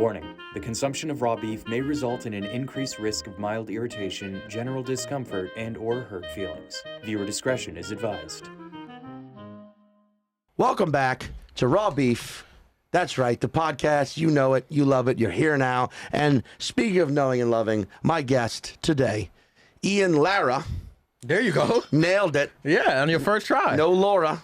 Warning: the consumption of raw beef may result in an increased risk of mild irritation, general discomfort, and/or hurt feelings. Viewer discretion is advised. Welcome back to Raw Beef. That's right, the podcast. You know it, you love it, you're here now. And speaking of knowing and loving, my guest today, Ian Lara. There you go. Nailed it. Yeah, on your first try. No Laura.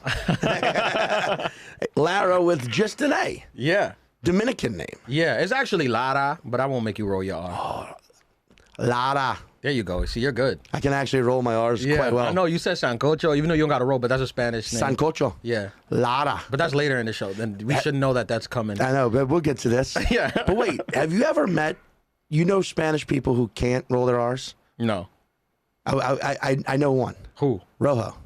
Lara with just an A. Yeah. Dominican name. Yeah, it's actually Lara, but I won't make you roll your R. Oh, Lara. There you go. See, you're good. I can actually roll my R's quite well. I know you said Sancocho, even though you don't got to roll, but that's a Spanish name. Sancocho. Yeah. Lara. But that's later in the show. Then we should know that that's coming. I know, but we'll get to this. Yeah. But wait, have you ever met, Spanish people who can't roll their R's? No. I know one. Who? Rojo.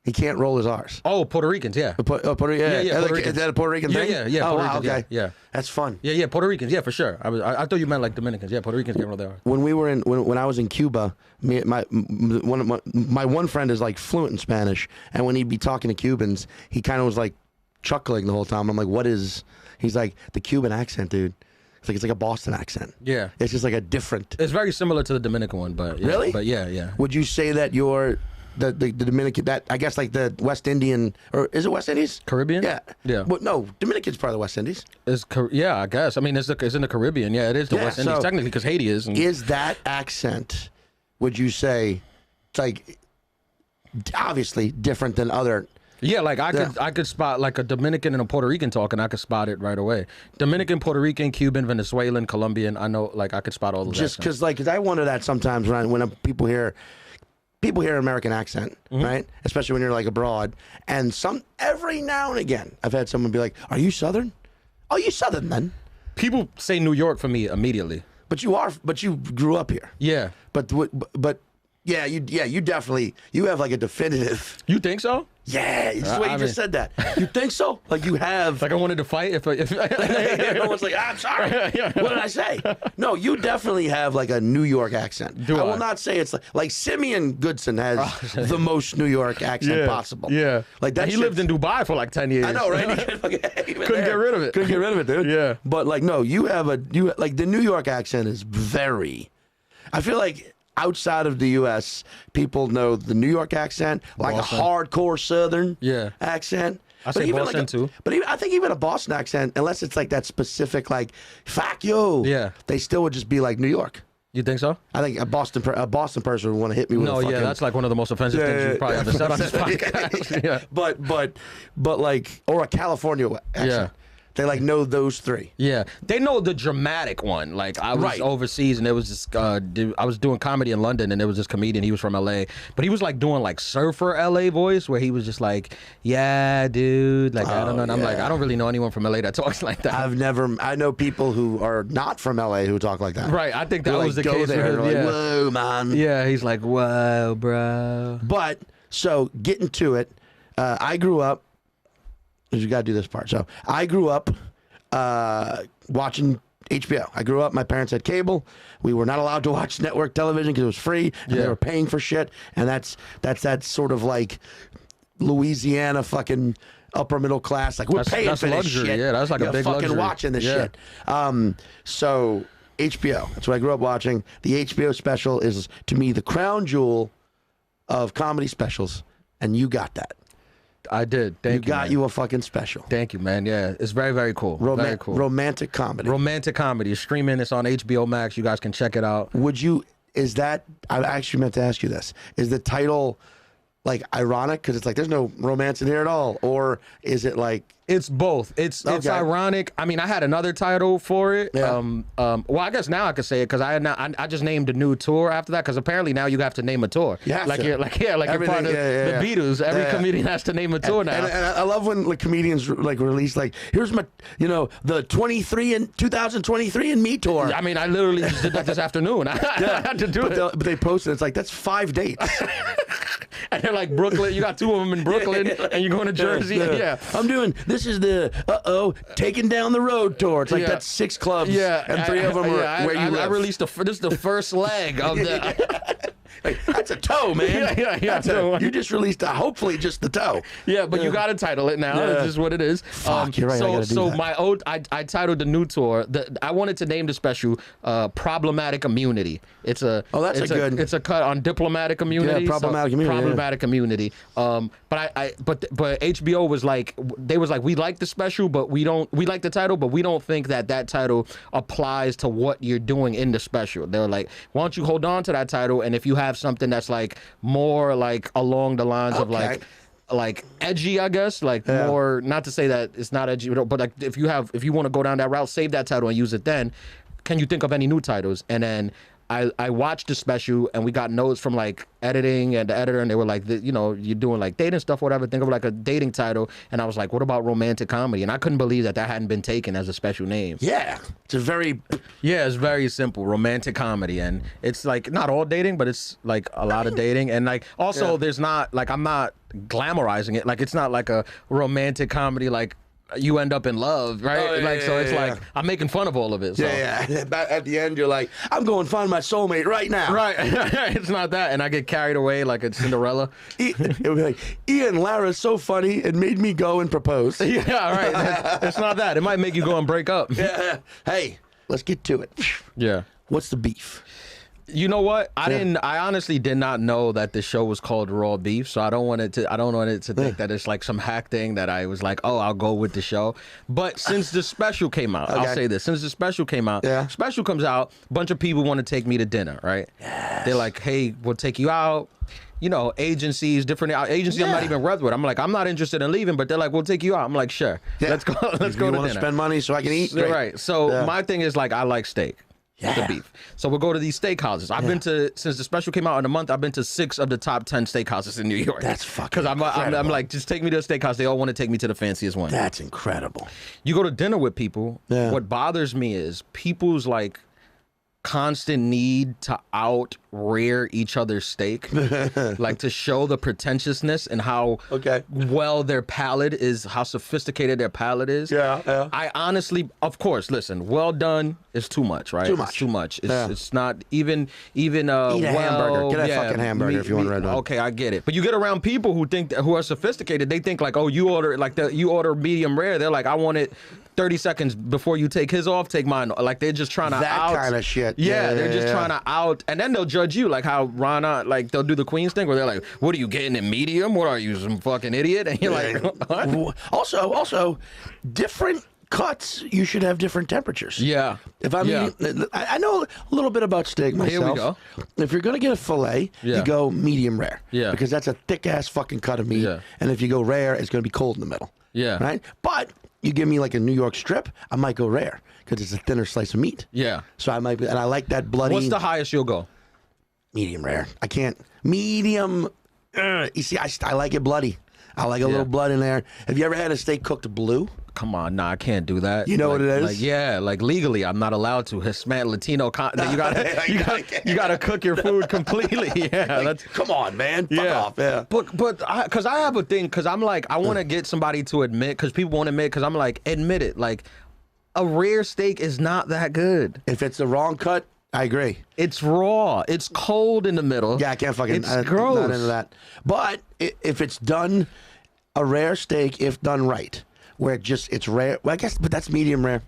He can't roll his R's. Oh, Puerto Ricans, yeah. Puerto Puerto Is that a Puerto Rican thing? Yeah. Oh, Puerto wow, Ricans, okay. yeah. That's fun. Yeah, Puerto Ricans, yeah, for sure. I thought you meant like Dominicans. Yeah, Puerto Ricans can't roll their R's. When we were when I was in Cuba, my one friend is like fluent in Spanish, and when he'd be talking to Cubans, he kind of was like chuckling the whole time. I'm like, what is? He's like, the Cuban accent, dude. It's like a Boston accent. Yeah. It's just like a different. It's very similar to the Dominican one, but yeah. Really? But yeah. Would you say that you're the Dominican, that I guess like the West Indian, or is it West Indies? Caribbean? Yeah. Yeah. Well, no, Dominican's part of the West Indies. Yeah, I guess. I mean, it's in the Caribbean. Yeah, it is the West Indies, technically, because Haiti is. Is that accent, would you say, it's like obviously different than other? Yeah, like I could spot like a Dominican and a Puerto Rican talking. I could spot it right away. Dominican, Puerto Rican, Cuban, Venezuelan, Colombian. I know, like I could spot all of that. Just because, cause I wonder that sometimes when people hear American accent, right? Especially when you're like abroad, and every now and again, I've had someone be like, "Are you Southern? Oh, you Southern then?" People say New York for me immediately. But you grew up here. Yeah. But you definitely have like a definitive. You think so? Yeah, it's the way you just said that. You think so? Like you have. Like I wanted to fight if no one's like, I'm sorry. What did I say? No, you definitely have like a New York accent. I will not say it's like Simeon Goodson has the most New York accent possible. Yeah. Like that. He lived in Dubai for like 10 years. I know, right? Couldn't get rid of it. Couldn't get rid of it, dude. Yeah. But like, no, you like the New York accent is very. I feel like outside of the U.S., people know the New York accent, like Boston. A hardcore Southern accent. I say Boston too. But I think even a Boston accent, unless it's like that specific, like, fuck you, they still would just be like New York. You think so? I think a Boston person would want to hit me with a fucking... No, that's like one of the most offensive things you've probably ever said on this podcast. Yeah. But like, or a California accent. Yeah. They like know those three. Yeah, they know the dramatic one. Like I was overseas and there was this. I was doing comedy in London and there was this comedian. He was from LA, but he was like doing like surfer LA voice where he was just like, "Yeah, dude." Like I don't know. And I'm like, I don't really know anyone from LA that talks like that. I know people who are not from LA who talk like that. Right. I think that was the go case. There, with like, whoa, man. Yeah. He's like, whoa, bro. But so getting to it, I grew up. You got to do this part. So I grew up watching HBO. I grew up, my parents had cable. We were not allowed to watch network television because it was free, and they were paying for shit. And that's that sort of like Louisiana fucking upper middle class. Like we're paying for luxury. this shit. Yeah, that's like a big fucking luxury. Watching this shit. So HBO. That's what I grew up watching. The HBO special is to me the crown jewel of comedy specials, and you got that. I did. Thank you. Got you a fucking special. Thank you, man. Yeah, it's very, very cool. Very cool. Romantic comedy. Romantic comedy. It's streaming. It's on HBO Max. You guys can check it out. Is that, I actually meant to ask you this. Is the title like ironic? Because it's like, there's no romance in here at all. Or is it like... It's both. It's ironic. I mean, I had another title for it. Yeah. Well, I guess now I could say it because I just named a new tour after that. Because apparently now you have to name a tour. You have to. You're part of the Beatles. Every comedian has to name a tour now. And I love when like comedians like release like, here's my the 2023 and Me tour. I mean, I literally just did that this afternoon. I had to do it. But they posted it's like that's 5 dates. And they're like Brooklyn. You got 2 of them in Brooklyn, and you're going to Jersey. Yeah. I'm doing. This is the Taking Down the Road tour. It's like that's 6 clubs. Yeah. And 3 of them are where you live. I released this is the first leg of the. Like, that's a toe, man. Yeah. You just released hopefully just the toe. Yeah, but you got to title it now. Yeah. It's just what it is. Fuck, you're right. So I titled the new tour. I wanted to name the special "Problematic Immunity." It's a It's a cut on diplomatic immunity. Yeah, problematic immunity. Problematic immunity. But HBO was like, we like the special, but we like the title, but we don't think that title applies to what you're doing in the special. They were like, why don't you hold on to that title, and if you have something that's like more like along the lines of like edgy, I guess, more, not to say that it's not edgy, but like if you want to go down that route, save that title and use it then. Can you think of any new titles? And then I watched the special, and we got notes from like editing and the editor, and they were like, you're doing like dating stuff, whatever. Think of like a dating title. And I was like, what about romantic comedy? And I couldn't believe that hadn't been taken as a special name. Yeah, it's very simple, romantic comedy, and it's like not all dating, but it's like a lot of dating, and like also there's not like, I'm not glamorizing it, like it's not like a romantic comedy like you end up in love, right? So it's like I'm making fun of all of it. So. Yeah. At the end, you're like, I'm going to find my soulmate right now. Right. It's not that, and I get carried away like it's Cinderella. It would be like, Ian Lara is so funny, it made me go and propose. Yeah, right. It's not that. It might make you go and break up. Yeah. Hey, let's get to it. Yeah. What's the beef? You know what? I honestly did not know that the show was called Raw Beef, so I don't want it to think that it's like some hack thing that I was like, oh, I'll go with the show. But since the special came out, I'll say this: since the special came out, special comes out, a bunch of people want to take me to dinner, right? Yes. They're like, hey, we'll take you out. Agencies, different agencies I'm not even repped with. I'm like, I'm not interested in leaving, but they're like, we'll take you out. I'm like, sure. Yeah. Let's go to dinner. You want to spend money so I can eat? Great. Right. So my thing is like, I like steak. The beef. So we'll go to these steakhouses. I've been to, since the special came out in a month, I've been to 6 of the top 10 steakhouses in New York. That's fucking Because I'm like, just take me to a steakhouse. They all want to take me to the fanciest one. That's incredible. You go to dinner with people. Yeah. What bothers me is people's like constant need to out-rear each other's steak. Like to show the pretentiousness and how well their palate is, how sophisticated their palate is. Yeah. I honestly, of course, listen, well done is too much, right? It's too much. It's not even eat a hamburger. Get a fucking hamburger if you want red one. Okay, I get it. But you get around people who are sophisticated, they think like, oh, you order medium rare. They're like, I want it 30 seconds before you take his off, take mine. Like they're just trying to that kind of shit. Yeah, they're just trying to out, and then they'll judge you, like how Rana, like they'll do the Queens thing where they're like, "What are you getting in medium? What are you, some fucking idiot?" And you're like, "What?" Also, different cuts, you should have different temperatures. Yeah. If I'm eating, I know a little bit about steak myself. Here we go. If you're gonna get a fillet, you go medium rare. Yeah. Because that's a thick ass fucking cut of meat. Yeah. And if you go rare, it's gonna be cold in the middle. Yeah. Right. But you give me like a New York strip, I might go rare because it's a thinner slice of meat. Yeah. So I might, and I like that bloody. What's the highest you'll go? Medium rare. I can't. Medium. You see, I like it bloody. I like a little blood in there. Have you ever had a steak cooked blue? Come on, nah, I can't do that. You know what it is? Like legally, I'm not allowed to. Hispanic, Latino, you gotta cook your food completely. Yeah, that's come on, man. Fuck off. Yeah. But because I have a thing, because I'm like, I want to get somebody to admit, because people won't admit, because I'm like, admit it. Like, a rare steak is not that good. If it's the wrong cut, I agree. It's raw. It's cold in the middle. Yeah, I can't fucking. It's gross. Not into that. But if it's done, a rare steak, if done right, where it's rare. Well, I guess, but that's medium rare.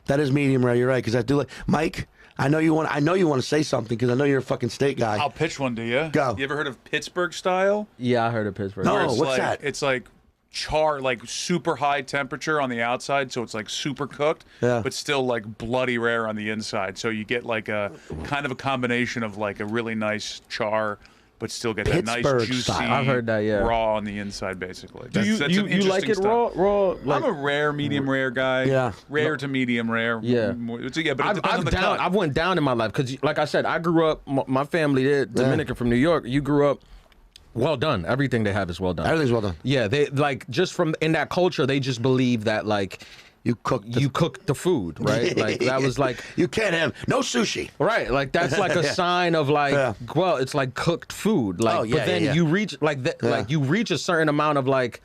That is medium rare. You're right, because I do like Mike. I know you want to say something because I know you're a fucking steak guy. I'll pitch one to you. Go. You ever heard of Pittsburgh style? Yeah, I heard of Pittsburgh. No, what's that? It's like char, like super high temperature on the outside, so it's like super cooked, but still like bloody rare on the inside. So you get like a kind of a combination of like a really nice char, but still get that nice juicy style. I've heard that, raw on the inside, basically. Do you like it style. raw? I'm a rare, medium rare guy. Yeah. Rare to medium rare. Yeah. But it depends on the cut. I've went down in my life because, like I said, I grew up. My family, they're Dominican from New York. You grew up. Well done. Everything they have is well done. Everything's well done. Yeah, they like just from in that culture, they just believe that like you cook the food, right? Like that was like you can't have no sushi, right? Like that's like a sign of like well, it's like cooked food. Like, but then you reach like that, like you reach a certain amount of like,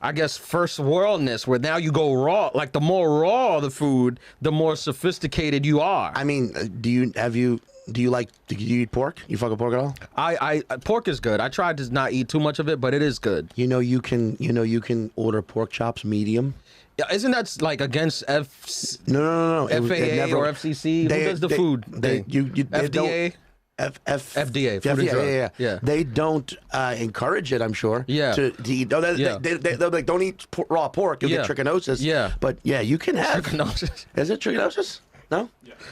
I guess, first worldness where now you go raw. Like the more raw the food, the more sophisticated you are. I mean, have you Do you eat pork? You fuck with pork at all? I pork is good. I tried to not eat too much of it, but it is good. You can order pork chops medium. Yeah, isn't that like against No. FAA or FCC? Who does the food thing? FDA? FDA. Food and Drug. Yeah. They don't encourage it, I'm sure. Yeah. To eat. No, they're like, don't eat raw pork. You'll get trichinosis. Yeah. But yeah, you can have trichinosis. Is it trichinosis? No.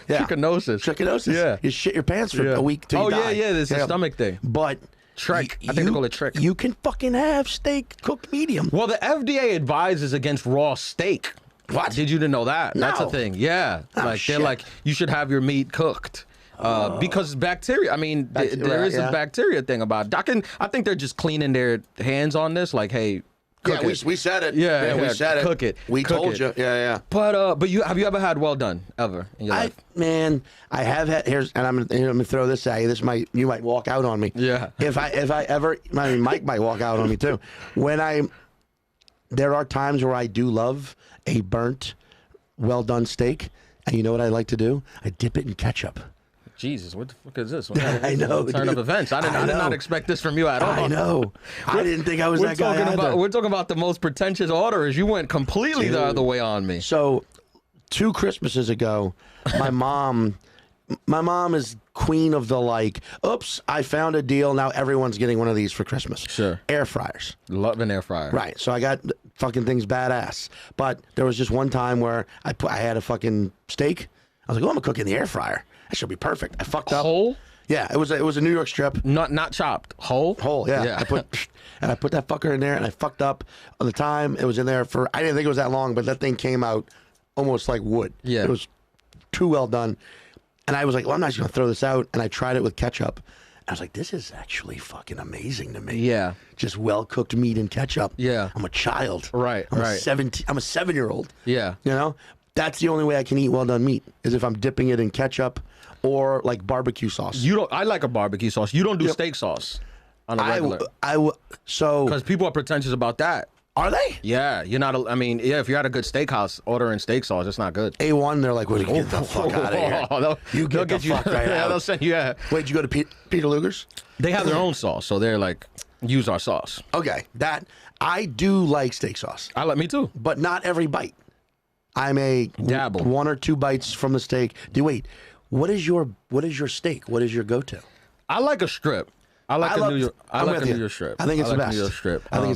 Yeah. Trichinosis. Yeah. You shit your pants for a week till you die. Yeah. There's a stomach thing. But. Trek. I think they call it Trek. You can fucking have steak cooked medium. Well, the FDA advises against raw steak. What? Did you know that? No. That's a thing. Yeah. Oh, they're like, you should have your meat cooked. Because bacteria. I mean, there is a bacteria thing about it. I think they're just cleaning their hands on this. Like, hey, cook it. We said it. Yeah, we said it. Cook it. We told you. Yeah. But have you ever had well done ever in your life? Man, I have had. And I'm gonna throw this at you. You might walk out on me. Yeah. If I ever, Mike might walk out on me too. There are times where I do love a burnt, well done steak, and you know what I like to do? I dip it in ketchup. Jesus, what the fuck is this? I know. Turn of events. I did not expect this from you at all. I know. I didn't think I was that guy either. We're talking about the most pretentious orderers. You went completely the other way on me. So, 2 Christmases ago, my mom is queen of the like, oops, I found a deal. Now everyone's getting one of these for Christmas. Sure. Air fryers. Love an air fryer. Right. So I got fucking things badass. But there was just one time where I had a fucking steak. I was like, oh, I'm going to cook in the air fryer. That should be perfect. I fucked up. Whole? Yeah, it was a New York strip. Not chopped. Whole? Whole, yeah. I put that fucker in there, and I fucked up. On the time it was in there for, I didn't think it was that long, but that thing came out almost like wood. Yeah. It was too well done. And I was like, well, I'm not just going to throw this out. And I tried it with ketchup. I was like, this is actually fucking amazing to me. Yeah. Just well-cooked meat and ketchup. Yeah. I'm a child. Right, I'm right. I'm a 7-year-old. Yeah. You know? That's the only way I can eat well-done meat, is if I'm dipping it in ketchup or like barbecue sauce. I like a barbecue sauce. You don't do steak sauce on a regular. So because people are pretentious about that. Are they? Yeah, you're not. If you're at a good steakhouse ordering steak sauce, it's not good. A1, they're like, well, get the fuck out of here. You get the fuck right out. They'll send you. Yeah. Wait, did you go to Peter Luger's? They have their own sauce, so they're like, use our sauce. Okay, I do like steak sauce. Me too. But not every bite. I'm a dabble. 1 or 2 bites from the steak. Wait, what is your steak? What is your go-to? I like a strip. I like a New York strip. I think it's the best. New York strip. I think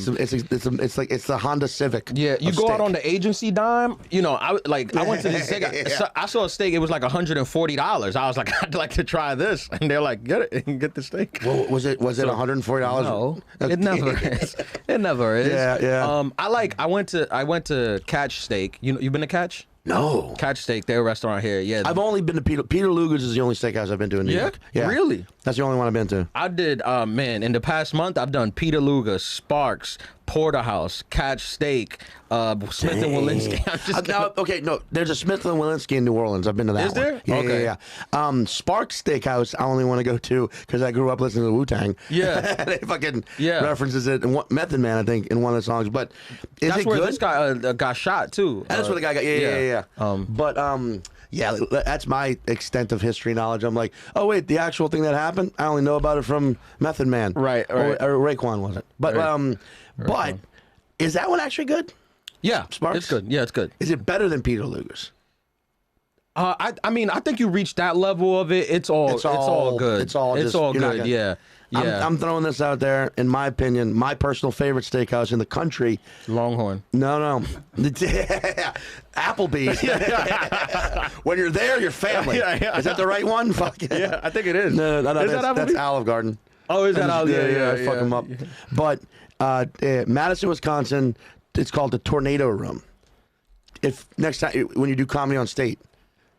it's the Honda Civic. Yeah, you go out on the agency dime. You know, I went to this steak. I saw a steak. It was like $140. I was like, I'd like to try this, and they're like, get it, get the steak. Well, was it $140? No, it never is. It never is. Yeah. I went to Catch Steak. You've been to Catch? No. Catch Steak, their restaurant here. Yeah. I've only been to Peter Luger's is the only steakhouse I've been to in New York. Yeah. Really? That's the only one I've been to. I did, in the past month, I've done Peter Luger, Sparks, Porterhouse, Catch Steak, Smith & Wollensky. There's a Smith & Wollensky in New Orleans. I've been to that Is there? one. Okay. Yeah. Sparks Steakhouse, I only want to go to because I grew up listening to Wu-Tang. Yeah. They fucking references it, and Method Man, I think, in one of the songs. But that's it where good? This guy got shot, too. That's where the guy got, yeah. That's my extent of history knowledge. I'm like, oh, wait, the actual thing that happened, I only know about it from Method Man. Right. Or Raekwon was it. But, but is that one actually good? Yeah. Sparks? It's good. Yeah, it's good. Is it better than Peter Luger's? I think you reach that level of it. It's all good. It's all good. Yeah. Yeah. I'm throwing this out there. In my opinion, my personal favorite steakhouse in the country. Longhorn. No. Applebee's. When you're there, you're family. Yeah. Is that the right one? Fuck yeah. Yeah, I think it is. No, that's Olive Garden. Oh, is that Olive Garden? Yeah, fuck them up. Yeah. But Madison, Wisconsin, it's called the Tornado Room. If next time when you do comedy on State,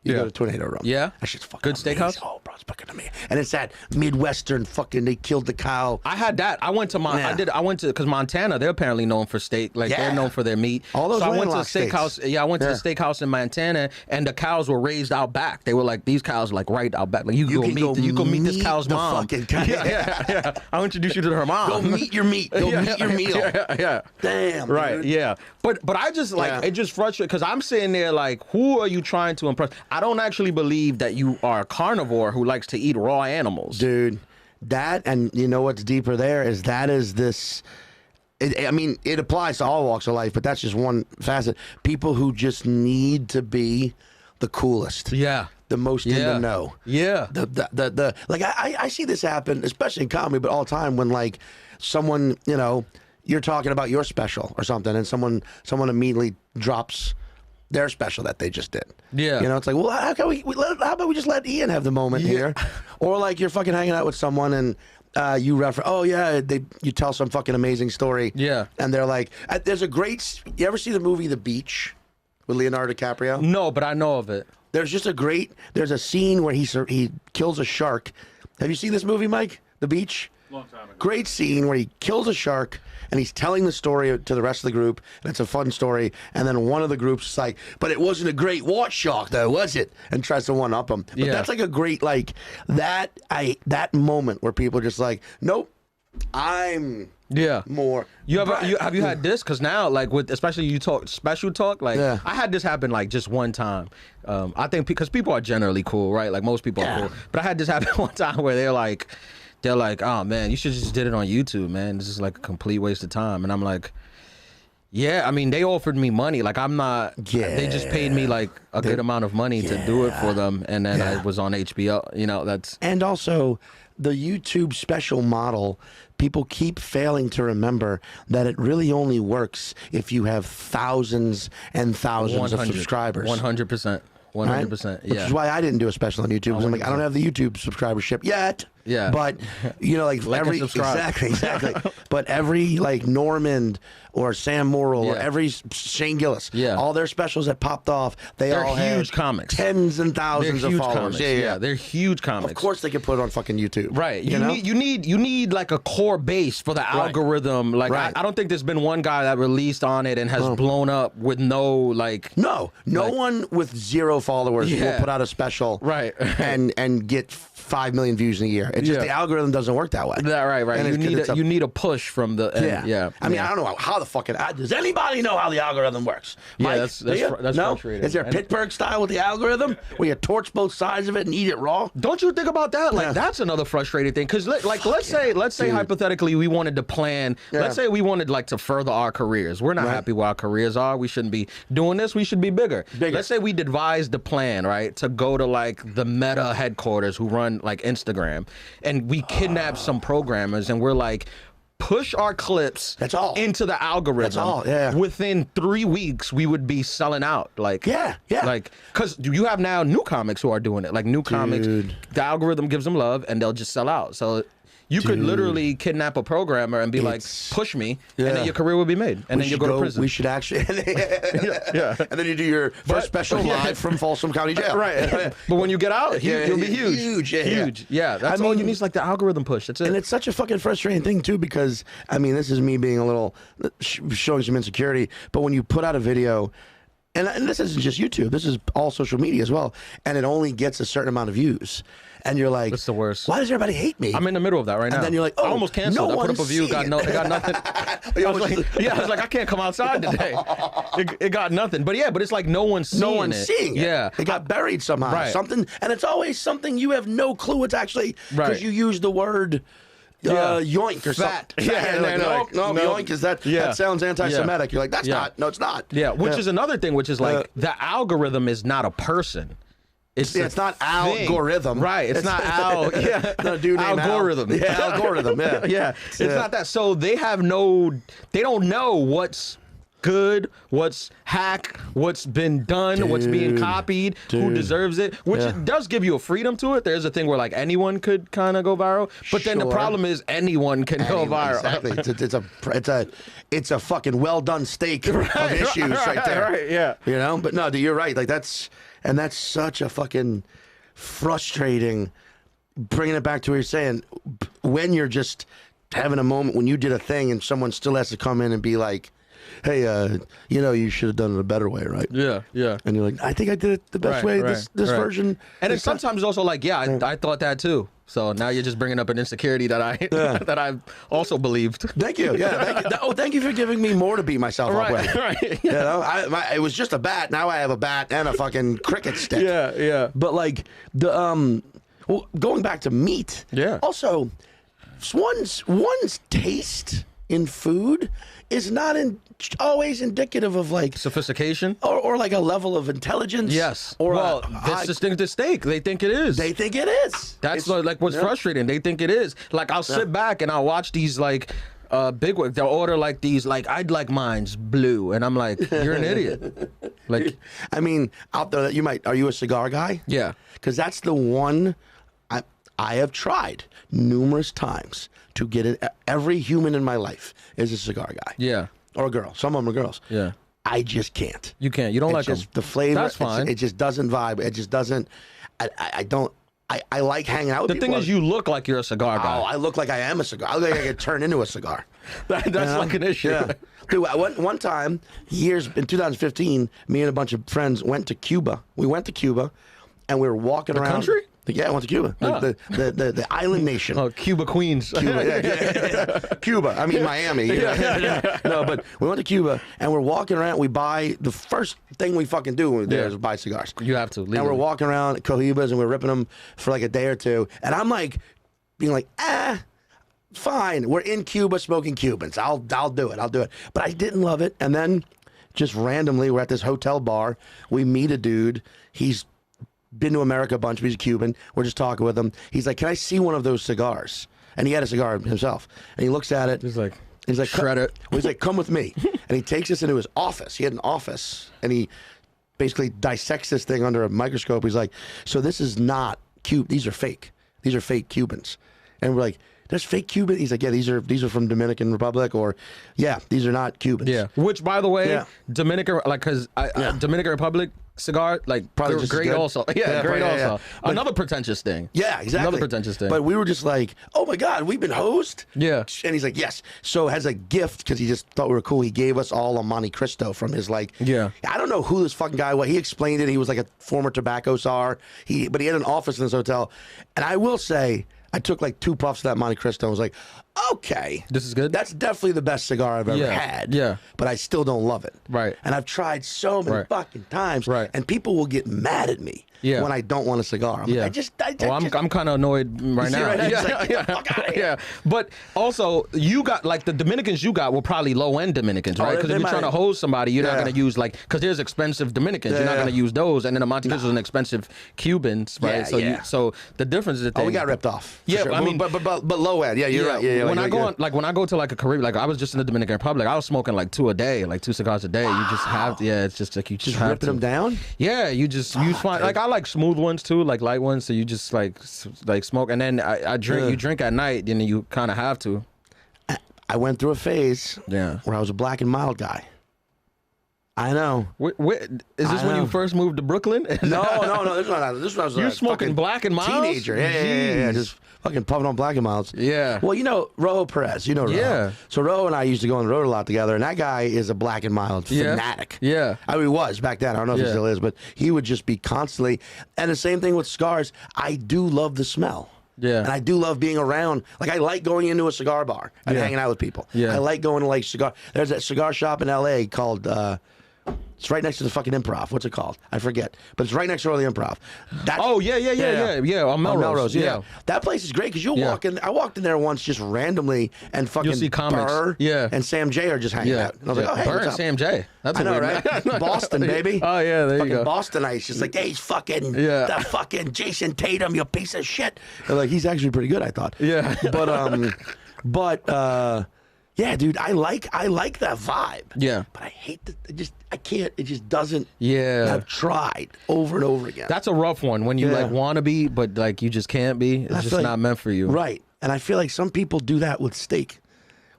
you go to Tornado Room. Yeah, that shit's fucking good amazing. steakhouse. Oh, bro, it's fucking amazing. And it's that Midwestern fucking. They killed the cow. I had that. I went to because Montana. They're apparently known for steak. Like they're known for their meat. All those. So I went to a steakhouse. Yeah, I went to the steakhouse in Montana, and the cows were raised out back. They were like these cows, like right out back. Like you can meet this cow's mom. Yeah. I'll introduce you to her mom. Go meet your meat. Go meet your meal. Yeah. Damn. Right. Dude. Yeah. But I just it just frustrates because I'm sitting there like, who are you trying to impress? I don't actually believe that you are a carnivore who likes to eat raw animals. Dude, that, and you know what's deeper there is this. I mean, it applies to all walks of life, but that's just one facet. People who just need to be the coolest. Yeah. The most in the know. Yeah. The like I see this happen, especially in comedy, but all the time when like someone, you know, you're talking about your special or something, and someone immediately drops their special that they just did. Yeah. You know, it's like, well, how about we just let Ian have the moment here? Or like you're fucking hanging out with someone and you refer, oh yeah, you tell some fucking amazing story. Yeah. And they're like, there's a great, you ever see the movie The Beach with Leonardo DiCaprio? No, but I know of it. There's a scene where he kills a shark. Have you seen this movie, Mike? The Beach? Long time ago. Great scene where he kills a shark and he's telling the story to the rest of the group, and it's a fun story. And then one of the groups is like, but it wasn't a great white shark though, was it? And tries to one-up him. But that's like a great, like, that moment where people are just like, nope, I'm more. Have you had this? Because now, like, with especially you talk special talk, like I had this happen like just one time. I think because people are generally cool, right? Like most people are cool. But I had this happen one time where they're like, oh man, you should just did it on YouTube, man. This is like a complete waste of time. And I'm like, yeah, I mean, they offered me money. Like, I'm not, they just paid me like a good amount of money to do it for them. And then I was on HBO, you know, that's. And also the YouTube special model, people keep failing to remember that it really only works if you have thousands and thousands of subscribers. 100%. 100%. Which is why I didn't do a special on YouTube. I'm like, I don't have the YouTube subscribership yet. Yeah. But, you know, like every, exactly. But every, like, Norman or Sam Morrill or every Shane Gillis, all their specials that popped off, they're all huge had comics. Tens and thousands of followers. Yeah, they're huge comics. Of course they can put it on fucking YouTube. Right. You need like a core base for the algorithm. Like I don't think there's been one guy that released on it and has blown up with no like No one with 0 followers will put out a special and get 5 million views in a year. It's just the algorithm doesn't work that way. Right. You need a push from the I mean, I don't know how the fucking does anybody know how the algorithm works? Yeah, Mike, that's frustrating. Is there Pittsburgh style with the algorithm where you torch both sides of it and eat it raw? Don't you think about that? Like that's another frustrating thing. Because let's say hypothetically we wanted to plan. Let's say we wanted like to further our careers. We're not happy where our careers are. We shouldn't be doing this. We should be bigger. Let's say we devised the plan, right, to go to like the Meta headquarters who run like Instagram, and we kidnap some programmers, and we're like, push our clips into the algorithm. That's all, Within 3 weeks, we would be selling out. Like, like, because you have now new comics who are doing it. Like, new comics, the algorithm gives them love, and they'll just sell out. So you could literally kidnap a programmer and be like, push me, and then your career will be made. And then you go to prison. We should actually, and then you do your first special live from Folsom County Jail. Right. But when you get out, you'll be huge. Huge. Yeah. That's all you need is like the algorithm push. That's it. And it's such a fucking frustrating thing, too, because, I mean, this is me being a little, showing some insecurity, but when you put out a video, and this isn't just YouTube, this is all social media as well, and it only gets a certain amount of views. And you're like, that's the worst. Why does everybody hate me? I'm in the middle of that right now. And then you're like, I almost canceled. I put up a view, it got nothing. I was like, I can't come outside today. It got nothing. But it's like no one's seeing it. Yeah. It got buried somehow. Something, and it's always something you have no clue it's actually, because you use the word yoink or fat. Something. No, yoink is that. That sounds anti-Semitic. You're like, that's not. No, it's not. Yeah, which is another thing, which is like the algorithm is not a person. It's not algorithm. Right. It's not Al. Yeah. No, dude named algorithm. Al. Yeah, algorithm. Yeah. It's not that. So they don't know what's good, what's hack, what's been done, what's being copied, who deserves it, which it does give you a freedom to it. There's a thing where like anyone could kind of go viral, but then the problem is anyone can go viral. Exactly. It's a fucking well done steak of issues right there. Right. Yeah. You know, but no, dude, you're right. Like that's such a fucking frustrating. Bringing it back to what you're saying, when you're just having a moment when you did a thing and someone still has to come in and be like, hey, you should have done it a better way, right? Yeah. And you're like, I think I did it the best way, this version. And it's sometimes also like, I thought that too. So now you're just bringing up an insecurity that I also believed. Thank you. Yeah. Thank you for giving me more to beat myself up with. Right. Yeah. You know, it was just a bat. Now I have a bat and a fucking cricket stick. Yeah. But like Well, going back to meat. Yeah. Also, one's taste in food is not always indicative of like Sophistication. or like a level of intelligence. Yes. Or well, that's distinctive steak. They think it is. They think it is. That's like what's frustrating. They think it is. Like I'll sit back and I'll watch these like big ones. They'll order like these like I'd like mine's blue, and I'm like, you're an idiot. Like, I mean, out there you might. Are you a cigar guy? yeah. Because that's the one I have tried numerous times to get it. Every human in my life is a cigar guy. Yeah. Or a girl. Some of them are girls. Yeah. I just can't. You can't. You don't like them. The flavor. That's fine. It just doesn't vibe. It just doesn't. I don't. I like hanging out with The people. thing is, you look like you're a cigar guy. Oh, I look like I am a cigar. I look like I could turn into a cigar. That's like an issue. Yeah. Dude, one time, in 2015, me and a bunch of friends went to Cuba. We went to Cuba, and we were walking around. Country? Yeah, I went to Cuba. Oh. The island nation. Oh, Cuba Queens. Cuba, yeah. Cuba. I mean Miami. No, but we went to Cuba and we're walking around. We buy the first thing we fucking do when we're there is buy cigars. You have to. Legally. And we're walking around Cohibas and we're ripping them for like a day or two. And I'm like, being like, fine. We're in Cuba smoking Cubans. I'll do it. I'll do it. But I didn't love it. And then just randomly, we're at this hotel bar. We meet a dude. He's been to America a bunch, but he's a Cuban. We're just talking with him. He's like, can I see one of those cigars? And he had a cigar himself. And he looks at it. He's like, shred it. He's like, come with me. And he takes us into his office. He had an office. And he basically dissects this thing under a microscope. He's like, so this is not Cuban. These are fake. These are fake Cubans. And we're like, there's fake Cuban? He's like, yeah, these are from Dominican Republic, or yeah, these are not Cubans. yeah. Which, by the way, Dominican, like, because Dominican Republic cigar, like, Probably just great as good. also. Yeah, great yeah, also. yeah. Another pretentious thing. Yeah, exactly. Another pretentious thing. But we were just like, oh my God, we've been hosed? Yeah. And he's like, yes. So as a gift, because he just thought we were cool, he gave us all a Monte Cristo from his like, I don't know who this fucking guy was. He explained it. He was like a former tobacco czar. But he had an office in this hotel. And I will say, I took like 2 puffs of that Monte Cristo and was like, okay. This is good? That's definitely the best cigar I've ever had. Yeah. But I still don't love it. Right. And I've tried so many fucking times. Right. And people will get mad at me when I don't want a cigar. I'm like, I'm kind of annoyed right now. Right now? Like, get the fuck out of here. Yeah. But also, you got, like, the Dominicans you got were probably low-end Dominicans, right? Because if you're trying to host somebody, you're not going to use, like, because there's expensive Dominicans. You're not going to use those. And then the Monte Cristo is an expensive Cubans, right? So the difference is that we got ripped off. Yeah, sure. I mean, but low end. Yeah, you're right. Yeah, when I go to like a Caribbean, like I was just in the Dominican Republic, I was smoking like 2 a day, like 2 cigars a day. Wow. You just have, it's just like you just have ripping them down. Yeah, you just use fine. Like I like smooth ones too, like light ones. So you just like smoke, and then I drink. You drink at night, and then you kind of have to. I went through a phase, where I was a black and mild guy. I know. Is this when you first moved to Brooklyn? No. This was you smoking black and mild teenager. Yeah. Just fucking puffing on black and milds. Yeah. Well, you know Rojo Perez. You know Rojo. Yeah. So Rojo and I used to go on the road a lot together, and that guy is a black and mild fanatic. Yeah. I mean, he was back then. I don't know if he still is, but he would just be constantly. And the same thing with cigars. I do love the smell. Yeah. And I do love being around. Like, I like going into a cigar bar and hanging out with people. Yeah. I like going to, like, cigar. There's a cigar shop in L.A. called. It's right next to the fucking Improv. What's it called? I forget. But it's right next to the Improv. Yeah. On Melrose. Yeah. That place is great because you'll walk in. I walked in there once just randomly and fucking you'll see comics. Burr and Sam J are just hanging out. And I was like, oh, hey, Burr what's and up? Sam J. That's I know, right? Boston, baby. Oh, yeah, there fucking you go. Bostonites. Just like, hey, he's fucking the fucking Jason Tatum, you piece of shit. And like, he's actually pretty good, I thought. Yeah. But yeah, dude, I like that vibe. Yeah. But I hate I can't. It just doesn't. Yeah. I've tried over and over again. That's a rough one when you like want to be, but like you just can't be. It's just not meant for you. Right. And I feel like some people do that with steak,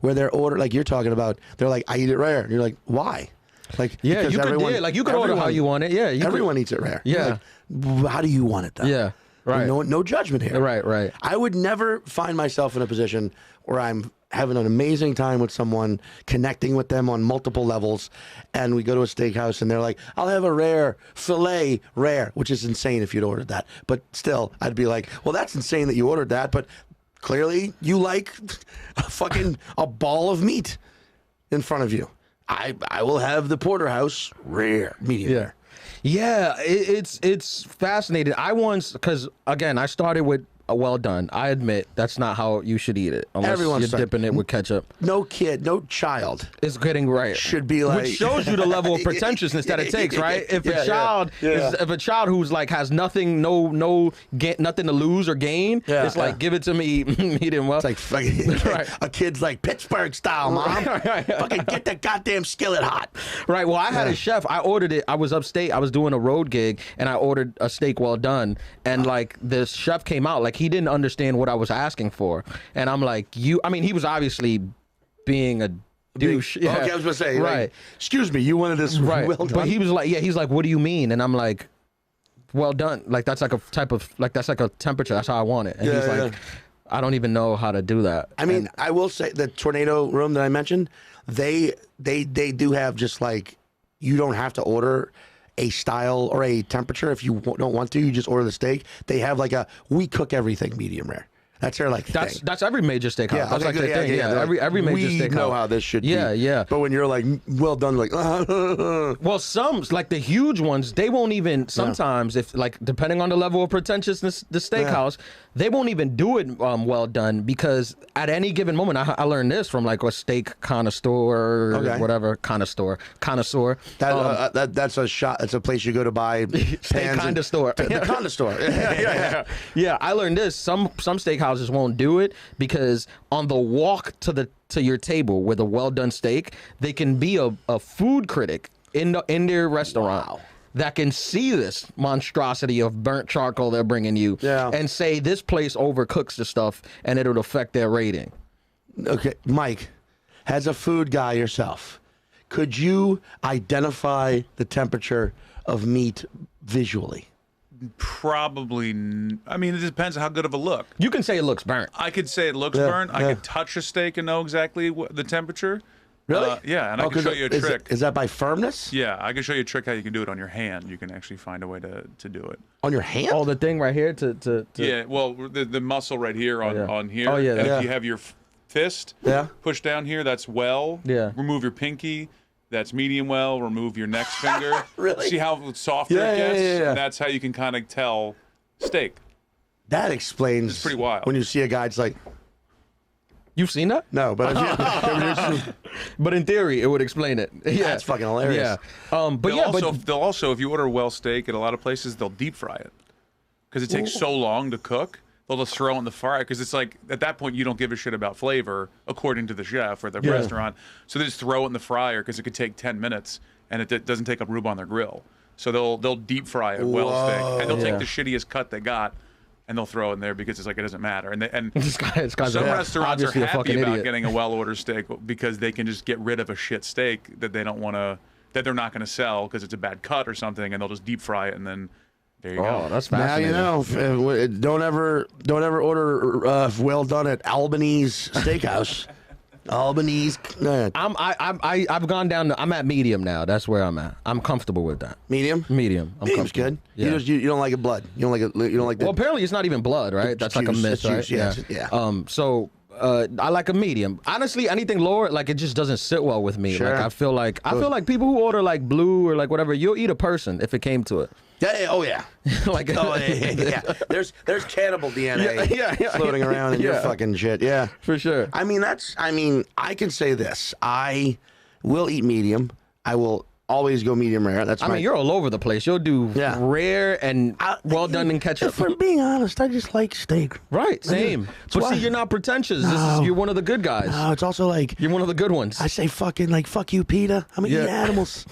where they're like you're talking about. They're like, I eat it rare. And you're like, why? Like, yeah, you could order how you want it. Yeah. Everyone eats it rare. Yeah. Like, how do you want it though? Yeah. Right. No judgment here. Right. I would never find myself in a position where I'm having an amazing time with someone, connecting with them on multiple levels, and we go to a steakhouse and they're like, I'll have a rare filet rare, which is insane if you'd ordered that. But still, I'd be like, well, that's insane that you ordered that, but clearly you like a ball of meat in front of you. I will have the porterhouse rare, medium rare. Yeah, it's fascinating. I once, because again, I started with a well done. I admit that's not how you should eat it unless you're dipping it with ketchup. No kid, no child is getting right. Should be like, which shows you the level of pretentiousness that it takes, right? If a child if a child who's like has nothing, nothing to lose or gain, it's like give it to me medium well. It's like fucking a kid's like Pittsburgh style, mom. Fucking get the goddamn skillet hot. Right. Well, I had a chef. I ordered it. I was upstate. I was doing a road gig, and I ordered a steak well done. And like the chef came out, like he didn't understand what I was asking for, and I'm like, I mean, he was obviously being a douche. Okay, I was gonna say, right? Like, excuse me, you wanted this well done? But he was like, he's like, what do you mean? And I'm like, well done. Like that's like a type of that's like a temperature. That's how I want it. And he's like, I don't even know how to do that. I mean, I will say the tornado room that I mentioned, they do have just like, you don't have to order a style or a temperature if you don't want to. You just order the steak. They have like we cook everything medium rare. That's their like thing. That's every major steakhouse. Yeah, that's like their thing. Yeah, every major steakhouse. We know how this should be. Yeah. But when you're like well done, like well, some like the huge ones, they won't even sometimes if like depending on the level of pretentiousness, the steakhouse, they won't even do it well done because at any given moment, I learned this from like a steak connoisseur, whatever connoisseur. That's a shop. It's a place you go to buy pans. Connoisseur. The connoisseur. Yeah. I learned this. Some steakhouses won't do it because on the walk to your table with a well done steak, they can be a food critic in their restaurant. Wow. That can see this monstrosity of burnt charcoal they're bringing you and say this place overcooks the stuff and it'll affect their rating. Okay, Mike, as a food guy yourself, could you identify the temperature of meat visually? Probably. I mean, it depends on how good of a look. You can say it looks burnt. I could say it looks burnt. I could touch a steak and know exactly the temperature. Really? Yeah, and I can show you a trick. Is that by firmness? Yeah, I can show you a trick how you can do it on your hand. You can actually find a way to do it. On your hand? Oh, the thing right here to... Yeah, well, the muscle right here on here. Oh, yeah. And if you have your fist push down here, that's well. Yeah. Remove your pinky. That's medium well. Remove your next finger. Really? See how softer it gets? Yeah. And that's how you can kind of tell steak. That explains. It's pretty wild. When you see a guy, it's like... You've seen that? No, but but in theory, it would explain it. Yeah, that's fucking hilarious. Yeah, they'll also, if you order well steak at a lot of places, they'll deep fry it because it takes so long to cook. They'll just throw it in the fire because it's like at that point you don't give a shit about flavor according to the chef or the restaurant. So they just throw it in the fryer because it could take 10 minutes and it doesn't take up room on their grill. So they'll deep fry a well steak and they'll take the shittiest cut they got. And they'll throw it in there because it's like it doesn't matter. And this guy's some restaurants are happy about idiot. getting a well-ordered steak because they can just get rid of a shit steak that they don't want to, that they're not going to sell because it's a bad cut or something, and they'll just deep fry it and then there you go. Oh, that's fascinating. Now you know. Don't ever order well done at Albany's Steakhouse. Albany's. I've gone down. I'm at medium now. That's where I'm at. I'm comfortable with that. Medium. Medium's good. Yeah. You don't like it blood. You don't like it. You don't like. Well, apparently it's not even blood, right? That's like a myth, right? Yeah. So I like a medium. Honestly, anything lower, like it just doesn't sit well with me. Sure. Like I feel like people who order like blue or like whatever, you'll eat a person if it came to it. Yeah. Oh yeah. Like yeah. There's cannibal DNA floating around in your fucking shit. Yeah, for sure. I mean I can say this. I will eat medium. I will always go medium rare. I mean, you're all over the place. You'll do rare and well done in ketchup. If we're being honest, I just like steak. Right, same. But see, you're not pretentious. No. You're one of the good guys. No, it's also like you're one of the good ones. I say fucking like fuck you, PETA. I'm gonna eat animals.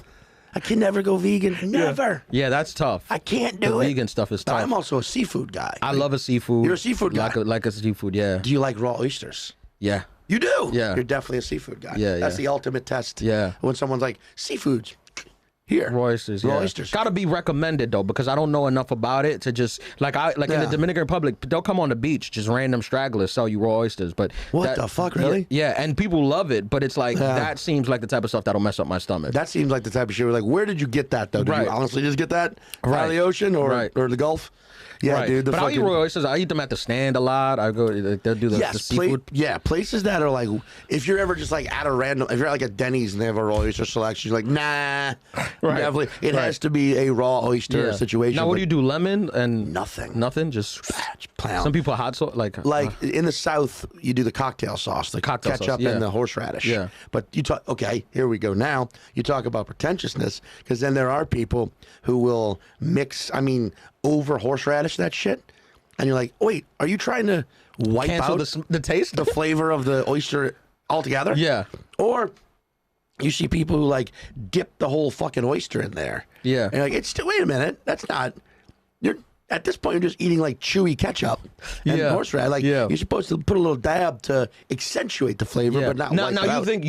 I can never go vegan. Never. Yeah, that's tough. I can't do it. Vegan stuff is tough. I'm also a seafood guy. I love a seafood. You're a seafood guy. Like a seafood, yeah. Do you like raw oysters? Yeah. You do? Yeah. You're definitely a seafood guy. Yeah, That's the ultimate test. Yeah. When someone's like, seafoods. Here. Raw oysters, Raw oysters. Gotta be recommended though, because I don't know enough about it to just in the Dominican Republic, they'll come on the beach, just random stragglers sell you raw oysters. But what the fuck, really? Yeah, and people love it, but it's like that seems like the type of stuff that'll mess up my stomach. That seems like the type of shit where like, where did you get that though? Did you honestly just get that out of the ocean or the Gulf? Yeah, dude. But I eat raw oysters. I eat them at the stand a lot. I go, they'll do the seafood. Places that are like, if you're ever just like at a random, if you're at like a Denny's and they have a raw oyster selection, you're like, nah, Right. Definitely, it has to be a raw oyster situation. Now, what do you do? Lemon and Nothing. Nothing. Just Pound. some people hot sauce like in the South, you do the cocktail sauce, the Cocktail ketchup sauce, yeah. and the horseradish. Yeah. But you talk. Okay, here we go. Now you talk about pretentiousness, because then there are people who will mix. I mean, over horseradish that shit, and you're like, wait, are you trying to wipe cancel out the taste, the flavor of the oyster altogether? Yeah. Or you see people who like dip the whole fucking oyster in there. Yeah. And you're like, it's still, wait a minute, that's not. You're at this point, you're just eating like chewy ketchup and horseradish. Like you're supposed to put a little dab to accentuate the flavor, but not. Now, wipe it you out. think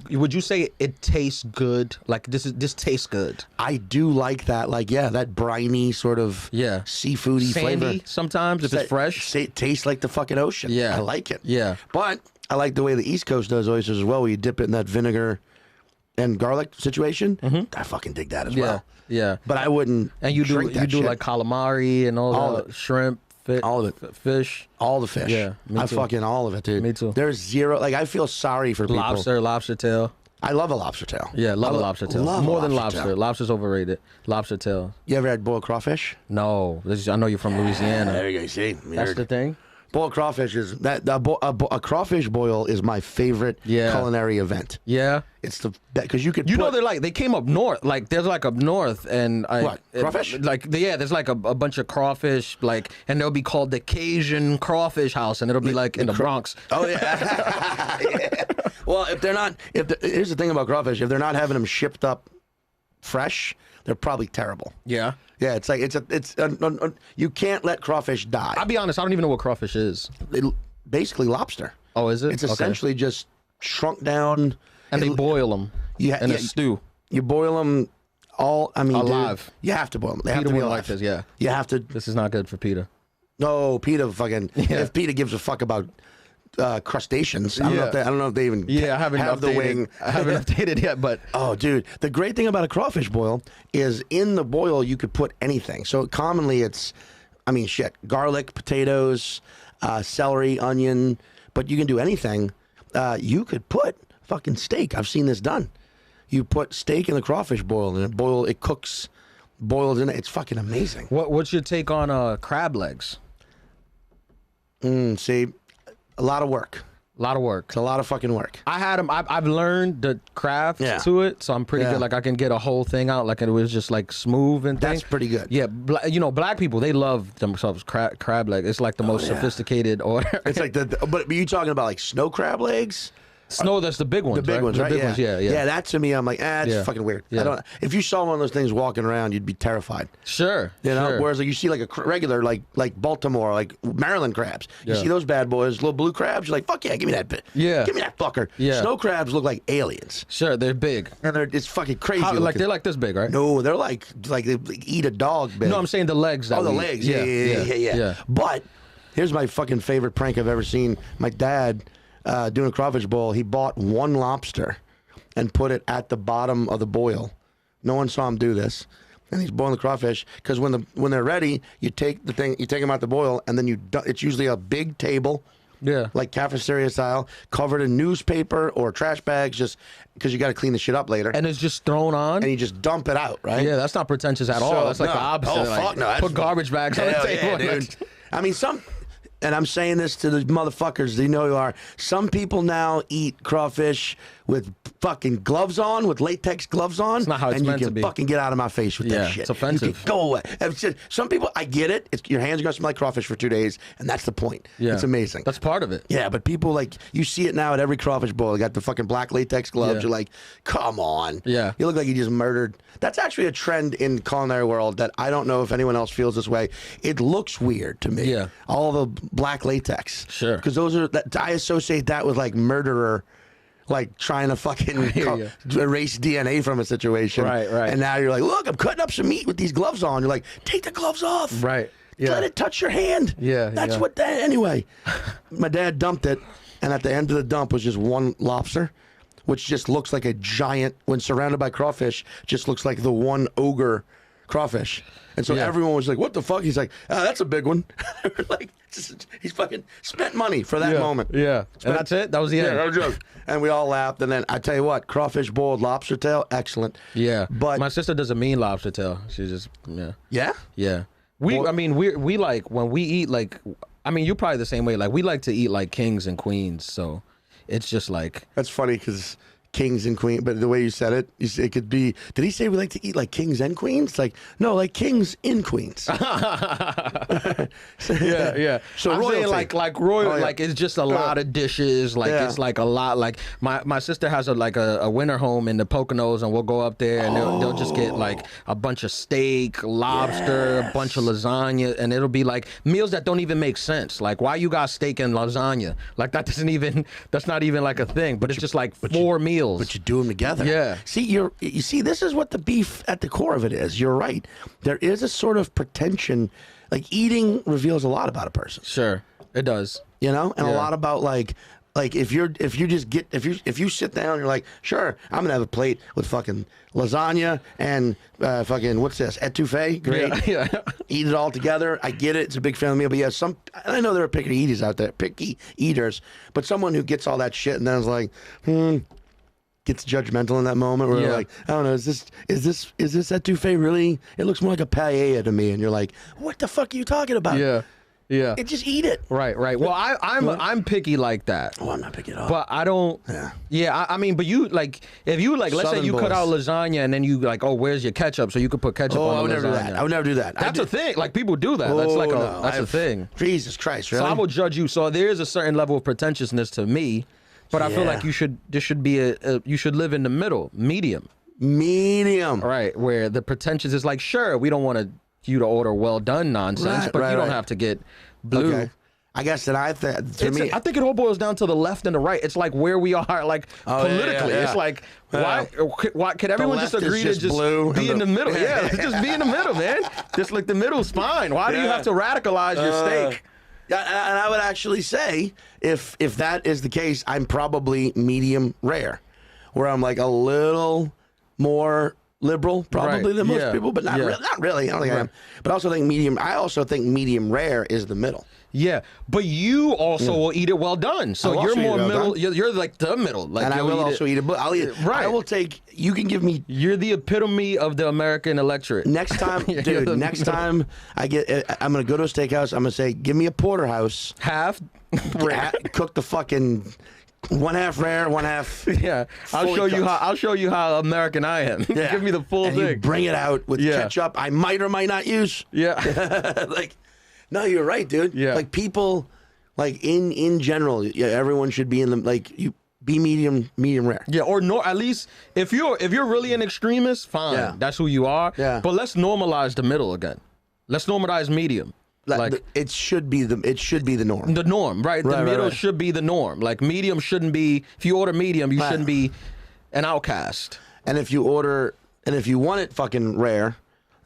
you would you say it tastes good? Like this tastes good. I do like that. Like that briny sort of seafoody Sandy flavor. Sometimes if it's fresh, it tastes like the fucking ocean. Yeah, I like it. Yeah, but I like the way the East Coast does oysters as well, where you dip it in that vinegar and garlic situation. I fucking dig that as well. Yeah, but I wouldn't. And you do shit. like calamari and all the shrimp, all of it, fish, all the fish. Yeah, I fucking all of it, dude. Me too. There's zero. Like I feel sorry for people. Lobster tail. I love a lobster tail. Yeah, love a lobster tail. Love more a than lobster lobster. tail. Lobster's overrated. Lobster tail. You ever had boiled crawfish? No, I know you're from Louisiana. There you go. See, That's the thing. Boiled crawfish is that a crawfish boil is my favorite culinary event. Yeah, it's because you could. Know, they came up north. Like there's like up north, and crawfish? There's like a bunch of crawfish, like, and they'll be called the Cajun Crawfish House, and it'll be like in the Bronx. Oh yeah. Yeah. Well, here's the thing about crawfish: if they're not having them shipped up fresh, they're probably terrible. Yeah. Yeah, it's like you can't let crawfish die. I'll be honest, I don't even know what crawfish is. Basically lobster. Oh, is it? It's essentially just shrunk down. And they boil them in a stew. You boil them all. I mean, alive. Dude, you have to boil them. They have Peter to be wouldn't alive. like this. Yeah. You have to. This is not good for Peter. No, Peter fucking. If Peter gives a fuck about crustaceans, I don't know if they even I haven't have updated. the wing. I haven't updated yet, but oh, dude, the great thing about a crawfish boil is in the boil you could put anything. So commonly it's, I mean, shit, garlic, potatoes, celery, onion, but you can do anything. You could put fucking steak. I've seen this done. You put steak in the crawfish boil, and it cooks, boils in it. It's fucking amazing. What's your take on crab legs? See, a lot of work. A lot of work. It's a lot of fucking work. I had them. I've learned the craft to it, so I'm pretty good. Like I can get a whole thing out, like it was just like smooth and things. That's pretty good. Yeah, black people, they love themselves crab leg. It's like the most sophisticated order. It's like but you talking about like snow crab legs? Snow, that's the big ones. The big ones, right? The big ones, yeah. Yeah, that to me, I'm like, it's fucking weird. Yeah. If you saw one of those things walking around, you'd be terrified. Sure. You know, whereas like you see like a regular like Baltimore, like Maryland crabs. You see those bad boys, little blue crabs. You're like, fuck yeah, give me that bit. Yeah. Give me that fucker. Yeah. Snow crabs look like aliens. Sure, they're big. And it's fucking crazy. They're like this big, right? No, they're like they eat a dog big. No, I'm saying the legs. The legs. Yeah. But here's my fucking favorite prank I've ever seen. My dad. Doing a crawfish boil, he bought one lobster and put it at the bottom of the boil. No one saw him do this, and he's boiling the crawfish because when they're ready, you take them out the boil, and then it's usually a big table, like cafeteria style, covered in newspaper or trash bags, just because you got to clean the shit up later. And it's just thrown on, and you just dump it out, right? Yeah, that's not pretentious at all. That's like the opposite. Oh fuck no! Put garbage bags on the table, dude. I mean And I'm saying this to the motherfuckers, you know who are. Some people now eat crawfish with fucking gloves on, with latex gloves on. It's not how it's and meant you to can be. fucking get out of my face with that shit. It's offensive. You can go away. Some people, I get it. Your hands are going to smell like crawfish for 2 days, and that's the point. Yeah. It's amazing. That's part of it. Yeah, but people, like, you see it now at every crawfish boil. They got the fucking black latex gloves. Yeah. You're like, come on. Yeah. You look like you just murdered. That's actually a trend in culinary world that I don't know if anyone else feels this way. It looks weird to me. Yeah. All the black latex. Sure. Because I associate that with like murderer, like trying to fucking erase DNA from a situation. Right. And now you're like, look, I'm cutting up some meat with these gloves on. You're like, take the gloves off. Right. Yeah. Let it touch your hand. Yeah. That's what that, anyway. My dad dumped it, and at the end of the dump was just one lobster, which just looks like a giant, when surrounded by crawfish, just looks like the one ogre crawfish. And so everyone was like, what the fuck? He's like, that's a big one. Like, he's fucking spent money for that moment. Yeah. And that's it? That was the end? Yeah, no joke. And we all laughed. And then I tell you what, crawfish boiled lobster tail, excellent. Yeah. But my sister doesn't mean lobster tail. She just, Yeah? Yeah. We like, when we eat, like, I mean, you're probably the same way. Like, we like to eat like kings and queens. So it's just like. That's funny because kings and queens, but the way you said it, it could be, did he say we like to eat like kings and queens? Like, no, like kings in queens. Yeah. So I'm royalty. saying like royal, like it's just a lot of dishes. Like it's like a lot. Like my sister has a winter home in the Poconos, and we'll go up there and they'll just get like a bunch of steak, lobster, a bunch of lasagna, and it'll be like meals that don't even make sense. Like, why you got steak and lasagna? Like that's not even like a thing. But it's just like 4 meals. But you do them together. Yeah. See, you see, this is what the beef at the core of it is. You're right. There is a sort of pretension. Like eating reveals a lot about a person. Sure, it does. You know, and a lot about like if you sit down, you're like, sure, I'm gonna have a plate with fucking lasagna and fucking what's this, etouffee? Great. Yeah. Eat it all together. I get it. It's a big family meal, but yeah, I know there are picky eaters, but someone who gets all that shit and then is like, gets judgmental in that moment where they're like, I don't know, is this etouffee really? It looks more like a paella to me, and you're like, what the fuck are you talking about? Yeah. Just eat it. Right. Well, I'm picky like that. Oh, I'm not picky at all. But I don't. Yeah. I mean, but you like if you like, let's Southern say you cut out lasagna and then you like, oh, where's your ketchup? So you could put ketchup on the lasagna. I would never do that. That's a thing. Like people do that. That's like that's a thing. Jesus Christ, really? So I will judge you. So there is a certain level of pretentiousness to me, but I feel like you should live in the middle, medium. Right, where the pretentious is like, sure, we don't want you to order well done nonsense, but you don't have to get blue. Okay. I guess that I think it all boils down to the left and the right. It's like where we are, like politically. It's like why can everyone just agree to just be in the middle? Yeah, let's just be in the middle, man. Just like the middle's fine. Why do you have to radicalize your steak? Yeah, and I would actually say if that is the case, I'm probably medium rare, where I'm like a little more liberal probably than most people, but not really. I don't think I am. But I also think medium rare is the middle. Yeah, but you also will eat it well done. So you're more middle. You're like the middle. Like, and I will also eat it. But I'll eat it. Right. I will take. You can give me. You're the epitome of the American electorate. Next time, dude. Next time I'm gonna go to a steakhouse. I'm gonna say, give me a porterhouse. Half. Cook the fucking. 1/2 rare, 1/2. Yeah, I'll show you how American I am. Yeah. Give me the full and thing. You bring it out with ketchup. I might or might not use. Yeah. Like, no, you're right, dude. Yeah. Like people, like in general, everyone should be in the you be medium rare. Yeah, or at least if you're really an extremist, fine. Yeah. That's who you are. Yeah. But let's normalize the middle again. Let's normalize medium. Like it should be the norm. The norm, right? The middle should be the norm. Like medium shouldn't be. If you order medium, you shouldn't be an outcast. And if you want it fucking rare,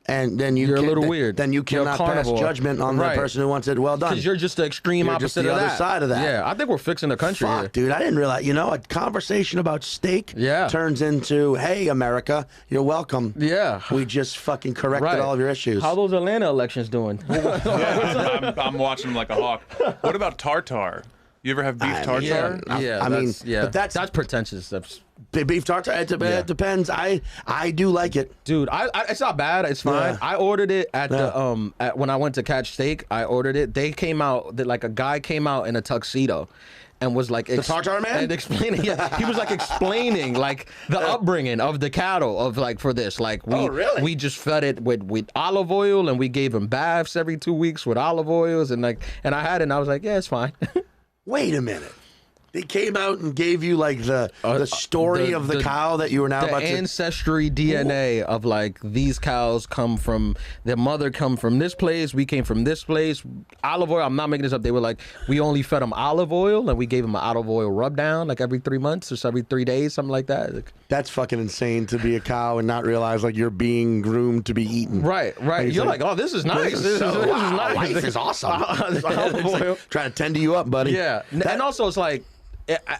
and then you're a little weird. Then you cannot pass judgment on the person who wants it well done. Because you're just the extreme opposite of that. the other side of that. Yeah, I think we're fixing the country here. Dude, I didn't realize. A conversation about steak turns into, hey, America, you're welcome. Yeah. We just fucking corrected all of your issues. How those Atlanta elections doing? I'm watching them like a hawk. What about tartare? You ever have beef tartare? But that's pretentious. That's beef tartare. It depends. I do like it, dude. It's not bad. It's fine. I ordered it at the when I went to catch steak. I ordered it. They came out. Like a guy came out in a tuxedo. And was like the tartare man and explaining. He was like explaining like the upbringing of the cattle of like for this. Like we just fed it with olive oil and we gave him baths every 2 weeks with olive oils and I had it and I was like, yeah, it's fine. Wait a minute. They came out and gave you like the story of the cow that you were now about to... The ancestry DNA of like these cows their mother come from this place, we came from this place. Olive oil, I'm not making this up. They were like, we only fed them olive oil and we gave them an olive oil rub down like every 3 months or every 3 days, something like that. Like, that's fucking insane to be a cow and not realize like you're being groomed to be eaten. Right. You're like, oh, this is nice. This is nice. Life is awesome. Trying to tend to you up, buddy. Yeah. And also it's like,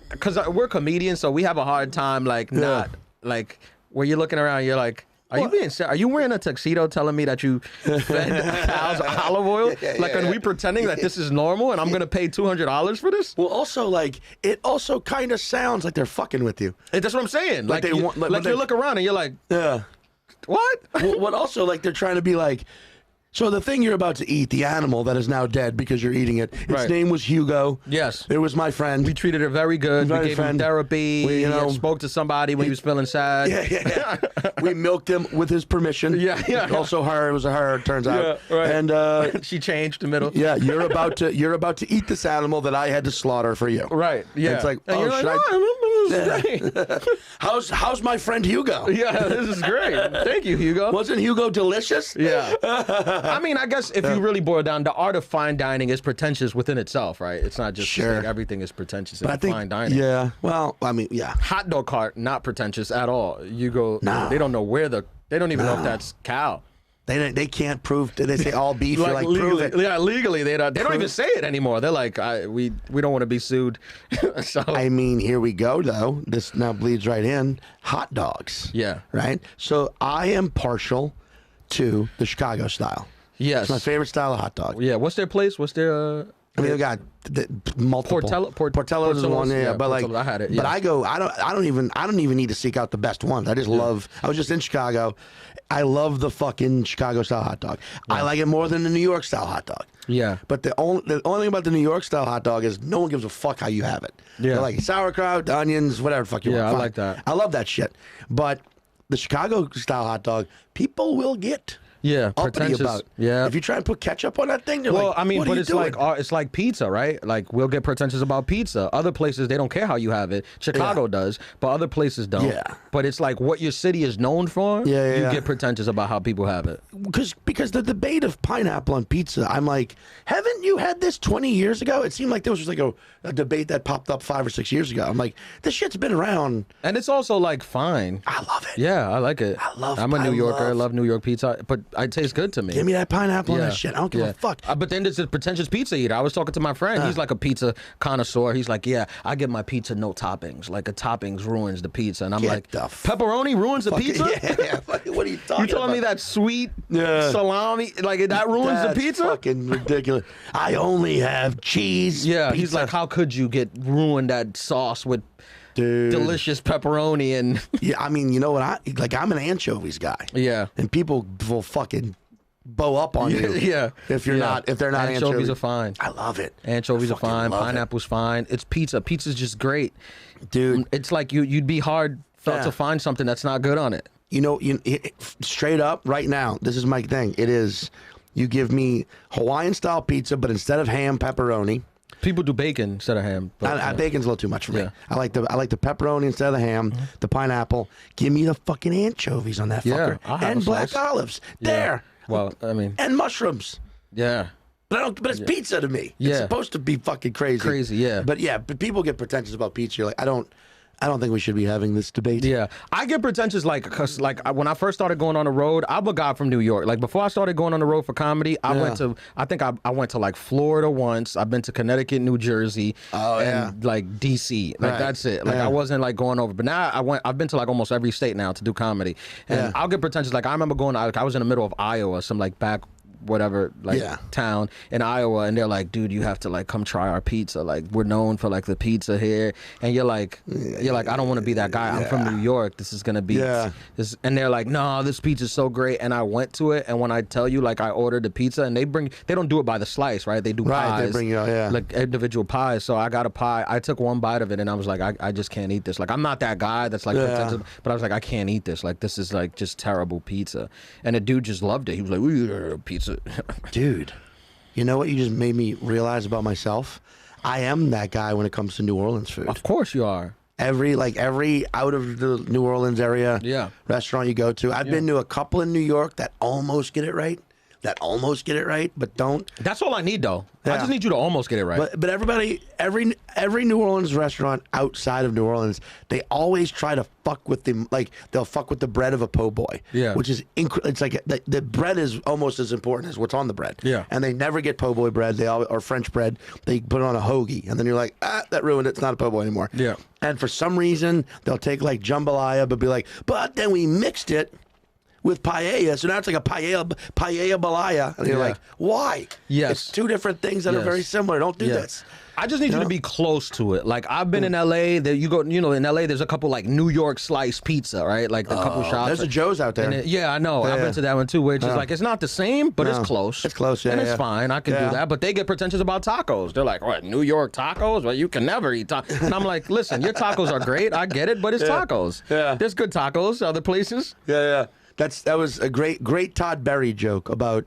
because we're comedians, so we have a hard time not like where you're looking around, you're like, Are you being serious? Are you wearing a tuxedo telling me that you fed cows olive oil? Are we pretending that this is normal and I'm going to pay $200 for this? Well, also, like, it also kind of sounds like they're fucking with you. That's what I'm saying. Like you look around and you're like, yeah. What? What also, like, they're trying to be like, so the thing you're about to eat, the animal that is now dead because you're eating it, its name was Hugo. Yes. It was my friend. We treated it very good. We gave him therapy. We, spoke to somebody when he was feeling sad. Yeah. We milked him with his permission. Yeah. Also her. It was a her, it turns out. Yeah, right. And she changed the middle. Yeah, you're about to eat this animal that I had to slaughter for you. Right. Yeah. And it's like, and oh, how's my friend Hugo? Yeah, this is great. Thank you, Hugo. Wasn't Hugo delicious? Yeah. I mean, I guess if you really boil it down, the art of fine dining is pretentious within itself, right? It's not just like everything is pretentious in fine dining. Yeah. Well, I mean, yeah. Hot dog cart, not pretentious at all. You go, they don't know where they don't even know if that's cow. They can't prove. They say all beef. You're like, legally, prove it. Yeah, legally they don't even say it anymore. They're like, we don't want to be sued. So I mean, here we go though. This now bleeds right in. Hot dogs. Yeah. Right. So I am partial to the Chicago style. Yes. It's my favorite style of hot dog. Yeah. What's their place? What's their? I mean, they got multiple. Portello's is one, yeah. But like, I had it. Yeah. But I don't even need to seek out the best ones. I just love. I was just in Chicago. I love the fucking Chicago style hot dog. Yeah. I like it more than the New York style hot dog. Yeah. But the only thing about the New York style hot dog is no one gives a fuck how you have it. Yeah. They're like sauerkraut, onions, whatever the fuck you want. Yeah, I like that. I love that shit. But the Chicago style hot dog, people will get. Yeah, uppity about. Yeah. If you try and put ketchup on that thing, they're like, I mean, what but are you it's doing? it's like pizza, right? Like we'll get pretentious about pizza. Other places they don't care how you have it. Chicago does, but other places don't. Yeah. But it's like what your city is known for. You get pretentious about how people have it. Because the debate of pineapple on pizza, I'm like, haven't you had this 20 years ago? It seemed like there was just like a debate that popped up 5 or 6 years ago. I'm like, this shit's been around. And it's also like fine. I love it. Yeah, I like it. I'm a New Yorker. I love New York pizza, but it tastes good to me. Give me that pineapple on that shit. I don't give a fuck. But then there's a pretentious pizza eater. I was talking to my friend. He's like a pizza connoisseur. He's like, yeah, I get my pizza no toppings. Like a toppings ruins the pizza. And I'm like, pepperoni ruins the pizza? Yeah. What are you talking about? You telling me that sweet salami, like that ruins the pizza? Fucking ridiculous. I only have cheese. Yeah, pizza. he's like, how could you ruin that sauce with delicious pepperoni and yeah, I mean, you know what? I'm an anchovies guy. Yeah. And people will fucking bow up on you. Yeah. If they're not anchovies are fine. I love it. Anchovies are fine. Pineapple's fine. It's pizza. Pizza's just great. Dude. It's like you'd be hard to find something that's not good on it. You know, straight up right now, this is my thing. It is, you give me Hawaiian style pizza, but instead of ham, pepperoni. People do bacon instead of ham. But, bacon's a little too much for me. Yeah. I like the pepperoni instead of the ham, the pineapple. Give me the fucking anchovies on that fucker. And black olives. There. Well, I mean. And mushrooms. Yeah. But it's pizza to me. Yeah. It's supposed to be fucking crazy. Crazy, yeah. But people get pretentious about pizza. You're like, I don't think we should be having this debate. Yeah, I get pretentious because when I first started going on the road, I'm a guy from New York. Like before I started going on the road for comedy, I went to like Florida once. I've been to Connecticut, New Jersey, and like DC. Like that's it. Like I wasn't like going over. But now I've been to like almost every state now to do comedy, and I'll get pretentious. Like I remember going. I was in the middle of Iowa, some like back. Whatever town in Iowa, and they're like, dude, you have to like come try our pizza. Like we're known for like the pizza here, and you're like, I don't want to be that guy. I'm from New York. This is gonna be this, and they're like, no, this pizza's so great. And I went to it, and when I tell you, like I ordered the pizza, and they don't do it by the slice, right? They do pies, they bring you like individual pies. So I got a pie. I took one bite of it, and I was like, I just can't eat this. Like I'm not that guy that's like pretentious, but I was like, I can't eat this. Like this is like just terrible pizza. And the dude just loved it. He was like, we eat pizza. Dude, you know what you just made me realize about myself? I am that guy when it comes to New Orleans food. Of course you are. Every out of the New Orleans area restaurant you go to. I've been to a couple in New York that almost get it right. But don't. That's all I need, though. I just need you to almost get it right. But every New Orleans restaurant outside of New Orleans, they always try to fuck with they'll fuck with the bread of a po' boy. Yeah. Which is it's like the bread is almost as important as what's on the bread. Yeah. And they never get po' boy bread. Or French bread. They put it on a hoagie, and then you're like, that ruined it. It's not a po' boy anymore. Yeah. And for some reason, they'll take like jambalaya, but be like, but then we mixed it with paella. So now it's like a paella balaya. And you're like, why? Yes. It's two different things that are very similar. Don't do this. I just need you to be close to it. Like I've been in LA. That you go, in LA. There's a couple like New York slice pizza, right? Like the couple shops. There's a Joe's out there. I know. I've been to that one too, which is like it's not the same, but it's close. It's close, and it's fine. I can do that. But they get pretentious about tacos. They're like, what? New York tacos? Well, you can never eat tacos. And I'm like, listen, your tacos are great. I get it, but it's tacos. Yeah. There's good tacos other places. Yeah. That was a great Todd Berry joke about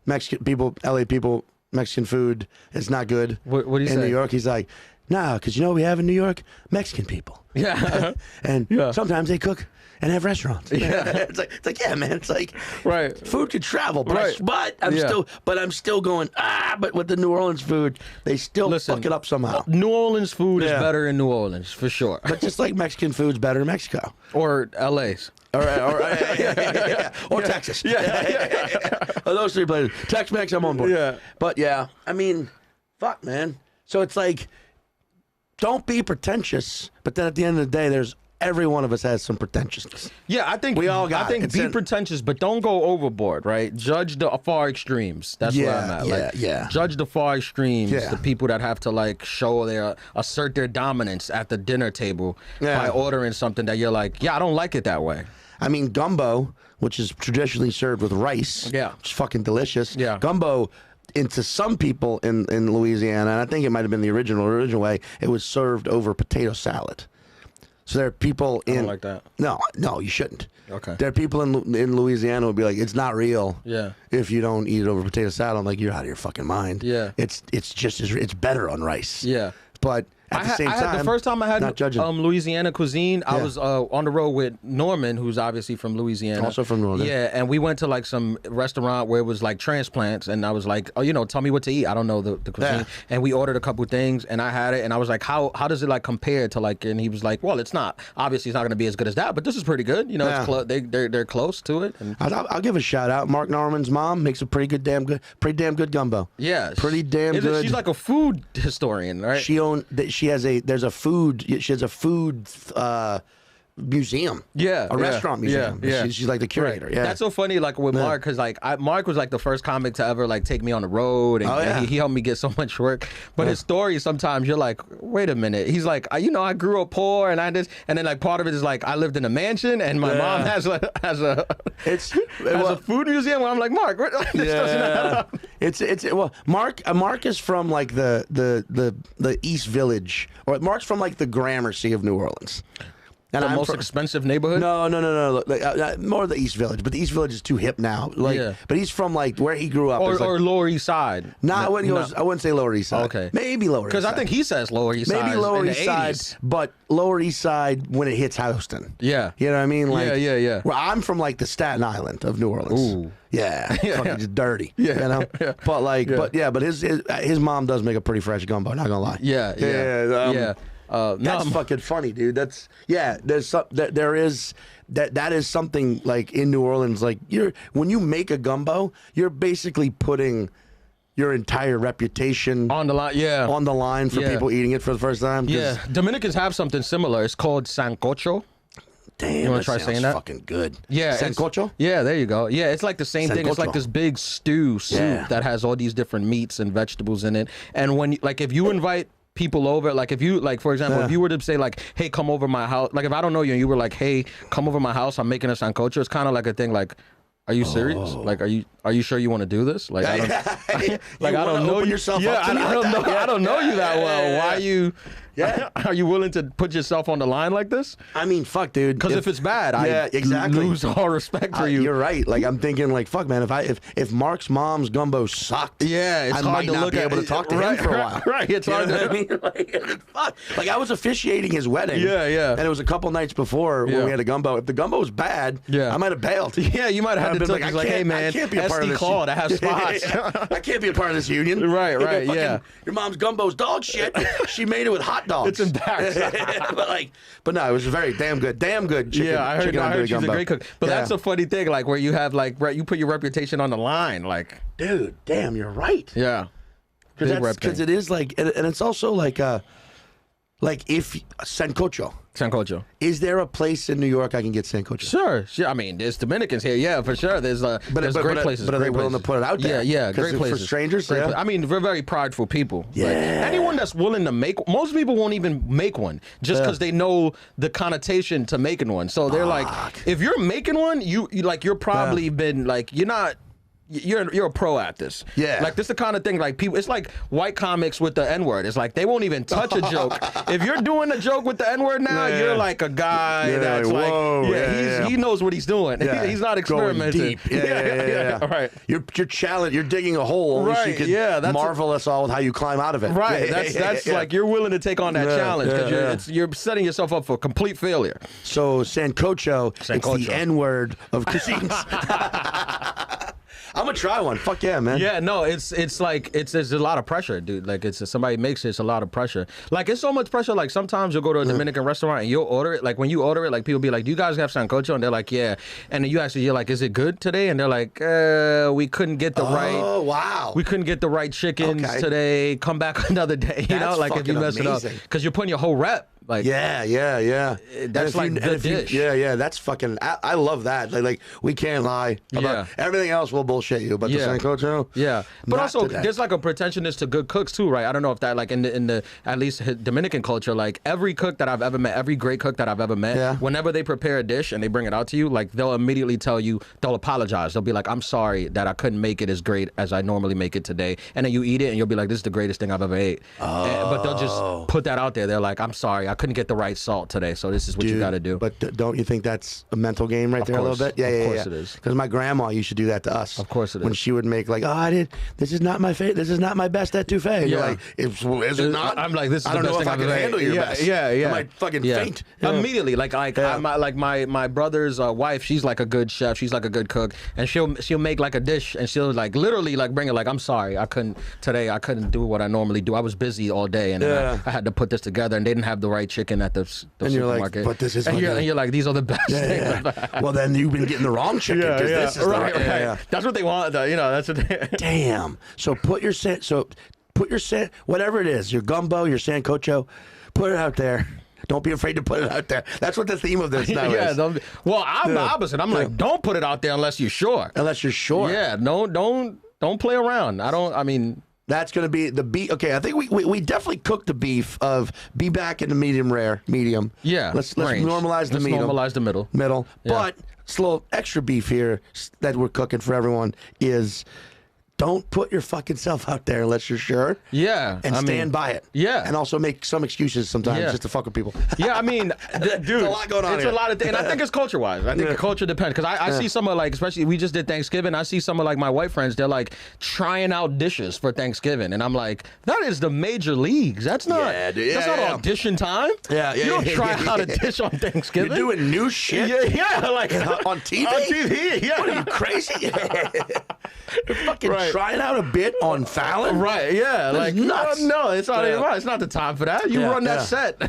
Mexican people, LA people. Mexican food is not good. What do you say? In New York, he's like, nah, because you know what we have in New York? Mexican people. Yeah. And sometimes they cook and have restaurants. Yeah. it's like, yeah, man. It's like, food could travel, but I'm still going, but with the New Orleans food, they still fuck it up somehow. New Orleans food is better in New Orleans, for sure. But just like Mexican food's better in Mexico. Or LA's. Or Texas. Those three places. Tex-Mex, I'm on board. Yeah. But yeah, I mean, fuck, man. So it's like, don't be pretentious, but then at the end of the day, every one of us has some pretentiousness. Yeah, I think we all got I think be pretentious, but don't go overboard, right? Judge the far extremes. That's where I'm at. Judge the far extremes. The people that have to like assert their dominance at the dinner table by ordering something that you're like, I don't like it that way. I mean, gumbo, which is traditionally served with rice, which is fucking delicious. Yeah. Gumbo, into some people in Louisiana, and I think it might have been the original way, it was served over potato salad. So there are people in... I don't like that. No, you shouldn't. Okay. There are people in Louisiana who would be like, it's not real if you don't eat it over potato salad. I'm like, you're out of your fucking mind. Yeah. It's just it's better on rice. Yeah. But at the same time, the first time I had Louisiana cuisine, I was on the road with Norman, who's obviously from Louisiana. Also from Northern. Yeah, and we went to like some restaurant where it was like transplants, and I was like, tell me what to eat. I don't know the cuisine. And we ordered a couple things, and I had it, and I was like, how does it like compare to like, and he was like, well, it's not going to be as good as that, but this is pretty good. It's they're close to it. And I'll give a shout out. Mark Norman's mom makes a pretty damn good gumbo. Yeah. Pretty damn good. She's like a food historian, right? She has a food museum. A restaurant museum. She's like the curator. Yeah. That's so funny, like with Mark, because like Mark was like the first comic to ever like take me on the road, and he helped me get so much work. But his story, sometimes you're like, wait a minute. He's like, I grew up poor, and then like part of it is like I lived in a mansion, and my mom has a food museum. Where I'm like, Mark, this doesn't add up. Mark is from like the East Village, or Mark's from like the Gramercy of New Orleans. And the most expensive neighborhood? No. More the East Village, but the East Village is too hip now. But he's from like where he grew up. Or Lower East Side. I wouldn't say Lower East Side. Okay. Maybe Lower East Side. Because I think he says Lower East Side. Maybe Lower in East the Side, 80s. but Lower East Side when it hits Houston. Yeah. You know what I mean? Like, yeah. Well, I'm from like the Staten Island of New Orleans. Ooh. Yeah. Fucking just dirty. Yeah. You know? But like, but his mom does make a pretty fresh gumbo, not gonna lie. Yeah. That's fucking funny, dude. That is something like in New Orleans. Like when you make a gumbo, you're basically putting your entire reputation on the line. Yeah, on the line for people eating it for the first time. Yeah, Dominicans have something similar. It's called Sancocho. Damn, you want to try saying that? Fucking good. Yeah, Sancocho. Yeah, there you go. Yeah, it's like the same thing. It's like this big soup that has all these different meats and vegetables in it. And when if you invite people over, like if you for example, if you were to say like, hey, come over my house, like if I don't know you and you were like, hey, come over my house, I'm making a sancocho, it's kind of like a thing like, are you serious? Like, are you sure you want to do this? Like, I don't know yourself. Yeah, up to I don't know you that well. Why are you? Yeah. Are you willing to put yourself on the line like this? I mean, fuck, dude. Because if it's bad, I lose all respect for you. You're right. Like I'm thinking, like, fuck, man. If Mark's mom's gumbo sucked, it's I hard might to not look be at able to talk to him for a while. Right. It's hard to. I mean, fuck. Like I was officiating his wedding. Yeah. And it was a couple nights before when we had a gumbo. If the gumbo was bad, I might have bailed. Yeah, you might have had to tell like, hey man, I can't be a part of this. Call. I have spots. I can't be a part of this union. Right. Yeah. Your mom's gumbo's dog shit. She made it with hot dogs. It's embarrassing. but no, it was very damn good chicken. Yeah, I heard she's a great cook. But that's a funny thing, like where you have like you put your reputation on the line, like, dude, damn, you're right. Yeah, because it is like, and it's also like, Like if Sancocho. Sancocho. Is there a place in New York I can get Sancocho? Sure. I mean, there's Dominicans here, yeah, for sure. There's great places. But are they willing to put it out there? Yeah, great places for strangers. Yeah. I mean, we're very prideful people. Yeah. Like, anyone that's willing to make, most people won't even make one just because they know the connotation to making one. So they're like, if you're making one, you're probably been like, you're not. You're a pro at this. Yeah. Like, this is the kind of thing, like, people, it's like white comics with the N-word. It's like, they won't even touch a joke. If you're doing a joke with the N-word now, you're like a guy that's like, he knows what he's doing. Yeah. He's not experimenting. Going deep. Yeah. Right. You're you're digging a hole. Right. So you can marvel us all with how you climb out of it. Right. That's like, you're willing to take on that challenge because you're setting yourself up for complete failure. So Sancocho, it's the N-word of cuisines. I'm gonna try one. Fuck yeah, man. Yeah, no, it's like there's a lot of pressure, dude. Like, somebody makes it's a lot of pressure. Like, it's so much pressure. Like, sometimes you'll go to a Dominican restaurant and you'll order it. Like, when you order it, like, people be like, "Do you guys have Sancocho?" And they're like, "Yeah." And then you're like, "Is it good today?" And they're like, "We couldn't get the right. Oh wow. We couldn't get the right chickens today. Come back another day." You know, like, if you mess it up, because you're putting your whole rep. Like, yeah. That's like the dish. That's fucking. I love that. Like we can't lie about everything else. We'll bullshit you, but the Sancocho. Yeah, but also there's like a pretentiousness to good cooks too, right? I don't know if that, like, in the at least Dominican culture, like, every cook that I've ever met, every great cook that I've ever met, whenever they prepare a dish and they bring it out to you, like, they'll immediately tell you, they'll apologize. They'll be like, "I'm sorry that I couldn't make it as great as I normally make it today," and then you eat it and you'll be like, "This is the greatest thing I've ever ate." But they'll just put that out there. They're like, "I'm sorry, I couldn't get the right salt today, so this is what you got to do." But don't you think that's a mental game right there a little bit? Yeah, of course it is. Because my grandma used to do that to us. Of course it is. When she would make like, this is not my this is not my best etouffee. And you're like, is it not? I'm like, this is I don't know if I can handle your best. Yeah. I might fucking faint. Immediately. Like my brother's wife, she's like a good chef. She's like a good cook, and she'll make like a dish, and she'll like literally like bring it like, "I'm sorry, I couldn't do what I normally do. I was busy all day, and I had to put this together, and they didn't have the right chicken at the supermarket." Like, but this is and you're like, "These are the best things." Well, then you've been getting the wrong chicken because this is right. That's what they want, though. That's what they... Damn. So put your whatever it is, your gumbo, your Sancocho, put it out there. Don't be afraid to put it out there. That's what the theme of this now is. Well, I'm the opposite. I'm like, don't put it out there unless you're sure. Unless you're sure. Yeah. Don't play around. That's going to be the beef. Okay, I think we definitely cooked the beef of be back in the medium. Yeah. Let's normalize the medium. Normalize the middle. Yeah. But it's a little extra beef here that we're cooking for everyone is don't put your fucking self out there unless you're sure. Yeah. And stand by it. Yeah. And also make some excuses sometimes just to fuck with people. Yeah, I mean, dude, there's a lot going on it's here. a lot of things. And I think it's culture-wise. I think the culture depends. Because I see some of, like, especially we just did Thanksgiving, I see some of, like, my white friends, they're, like, trying out dishes for Thanksgiving. And I'm like, that is the major leagues. That's not, that's not audition time. Yeah. You don't try out a dish on Thanksgiving. You're doing new shit? Yeah, like on TV? On TV, yeah. What are you, crazy? You're fucking trying out a bit on Fallon? Right, yeah. That's nuts. No, it's not it's not the time for that. You run that set.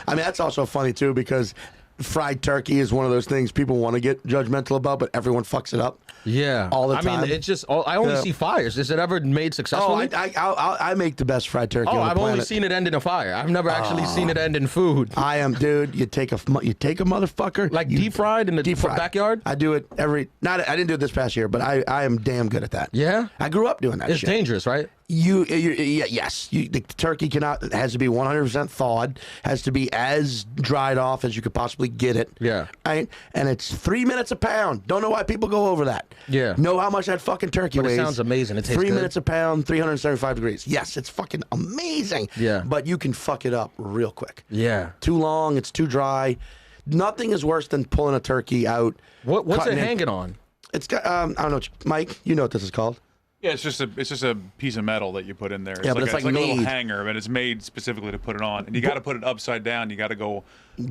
I mean, that's also funny, too, because fried turkey is one of those things people want to get judgmental about, but everyone fucks it up. Yeah, all the time. I mean, it's just I only see fires. Is it ever made successfully? I make the best fried turkey. I've only seen it end in a fire. I've never actually seen it end in food. I am, dude. You take a motherfucker like deep fried in the backyard. I do it I didn't do it this past year, but I am damn good at that. Yeah, I grew up doing that. It's dangerous, right? Yes. The turkey has to be 100% thawed. Has to be as dried off as you could possibly get it. Yeah. Right? And it's 3 minutes a pound. Don't know why people go over that. Yeah. Know how much that fucking turkey weighs. It sounds amazing. It tastes 3 good. minutes a pound, 375 degrees. Yes, it's fucking amazing. Yeah. But you can fuck it up real quick. Yeah. Too long. It's too dry. Nothing is worse than pulling a turkey out. What's it hanging on? It's got I don't know, Mike. You know what this is called? Yeah, it's just a piece of metal that you put in there. But it's like a little hanger, but it's made specifically to put it on. And you got to put it upside down. You got to go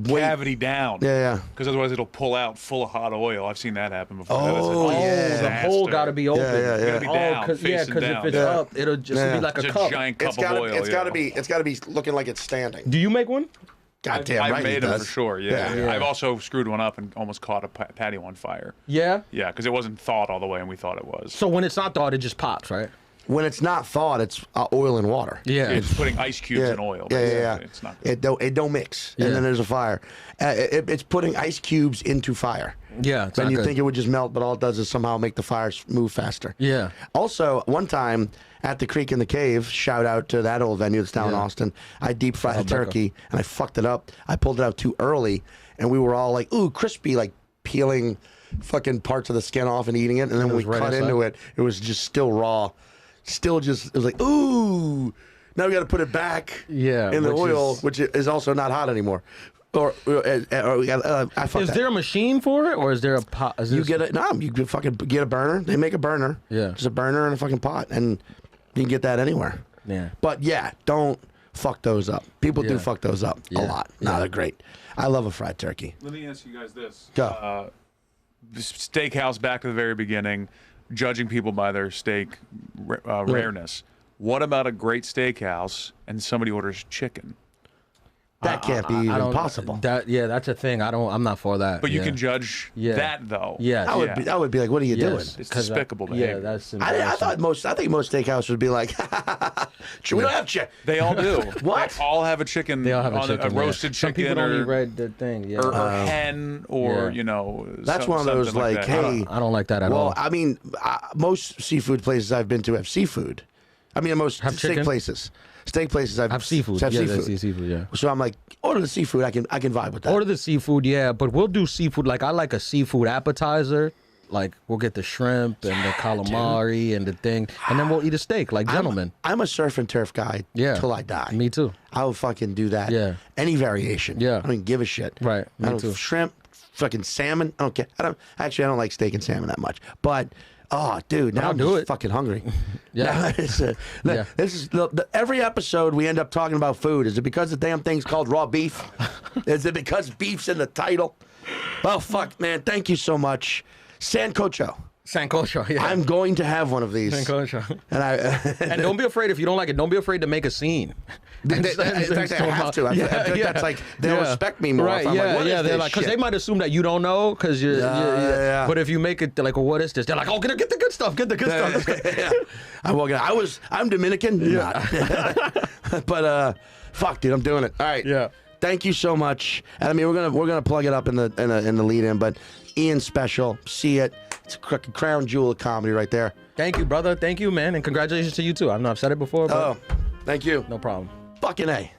cavity down. Yeah. Because otherwise it'll pull out full of hot oil. I've seen that happen before. The hole got to be open. Yeah. Got to be down, because if it's up, it'll just be like it's a cup. Giant cup of oil. It's got to be looking like it's standing. Do you make one? Goddamn right, I've made them for sure. Yeah. I've also screwed one up and almost caught a patio on fire. Yeah. Yeah, because it wasn't thawed all the way, and we thought it was. So when it's not thawed, it just pops, right? When it's not thawed, it's oil and water. Yeah. It's putting ice cubes in oil. Yeah. It's not. It don't mix, and then there's a fire. It's putting ice cubes into fire. Yeah, it's and not you good. think it would just melt, but all it does is somehow make the fire move faster. Yeah. Also, one time at the Creek in the Cave, shout out to that old venue that's down in Austin, I deep fried a turkey and I fucked it up. I pulled it out too early, and we were all like, "Ooh, crispy!" Like peeling fucking parts of the skin off and eating it, and then when we cut into it, it was just still raw. Still just, it was like, ooh, now we got to put it back in the oil, which is also not hot anymore. Or I fucked Is that. there a machine for it, or is there a pot? You get it? No, you can fucking get a burner. They make a burner. Yeah. Just a burner and a fucking pot, and you can get that anywhere. Yeah. But yeah, don't fuck those up. People do fuck those up a lot. No, they're great. I love a fried turkey. Let me ask you guys this. Go. Steakhouse, back to the very beginning, judging people by their steak rareness. What about a great steakhouse and somebody orders chicken? That can't be even possible. That's a thing. I'm not for that. But you can judge that though. Yeah. I would be like, what are you doing? It's despicable behavior. Yeah, that's I think most steakhouses would be like, we don't have chicken. They all do. What? They all have a chicken. They all have a chicken. Roasted Some chicken. people don't eat red the thing. Yeah. Or hen, or That's one of those something like, that. hey. I don't like that at all. Well, I mean, most seafood places I've been to have seafood. I mean, most Have steak chicken? places. Steak places have seafood. Have Yeah, seafood. they seafood. Yeah. So I'm like, order the seafood. I can vibe with that. Order the seafood, yeah, but we'll do seafood. Like I like a seafood appetizer. Like we'll get the shrimp and the calamari and the thing, and then we'll eat a steak like gentlemen. I'm a surf and turf guy till I die. Me too. I will fucking do that. Yeah. Any variation. Yeah. I don't give a shit. Right. I Me don't too. shrimp, fucking salmon. I don't care. I don't like steak and salmon that much. But oh, dude, now I'll I'm do just it. fucking hungry. Yeah. Now, this is every episode we end up talking about food. Is it because the damn thing's called raw beef? Is it because beef's in the title? Oh fuck, man! Thank you so much, Sancocho. Sancocho, yeah. I'm going to have one of these. Sancocho. And And don't be afraid if you don't like it. Don't be afraid to make a scene. in fact, I have to. I feel like that's like they'll respect me more. Right? If I'm like, what is They're this like, because shit? they might assume that you don't know, because you're. Yeah. But if you make it like, well, what is this? They're like, oh, get the good stuff. Get the good stuff. Yeah. I'm Dominican. Yeah. But fuck, dude, I'm doing it. All right. Yeah. Thank you so much. And I mean, we're gonna plug it up in the lead in, but Ian special, see it. It's a crown jewel of comedy right there. Thank you, brother. Thank you, man, and congratulations to you too. I know I've said it before, but Oh, thank you. no problem. Fucking A.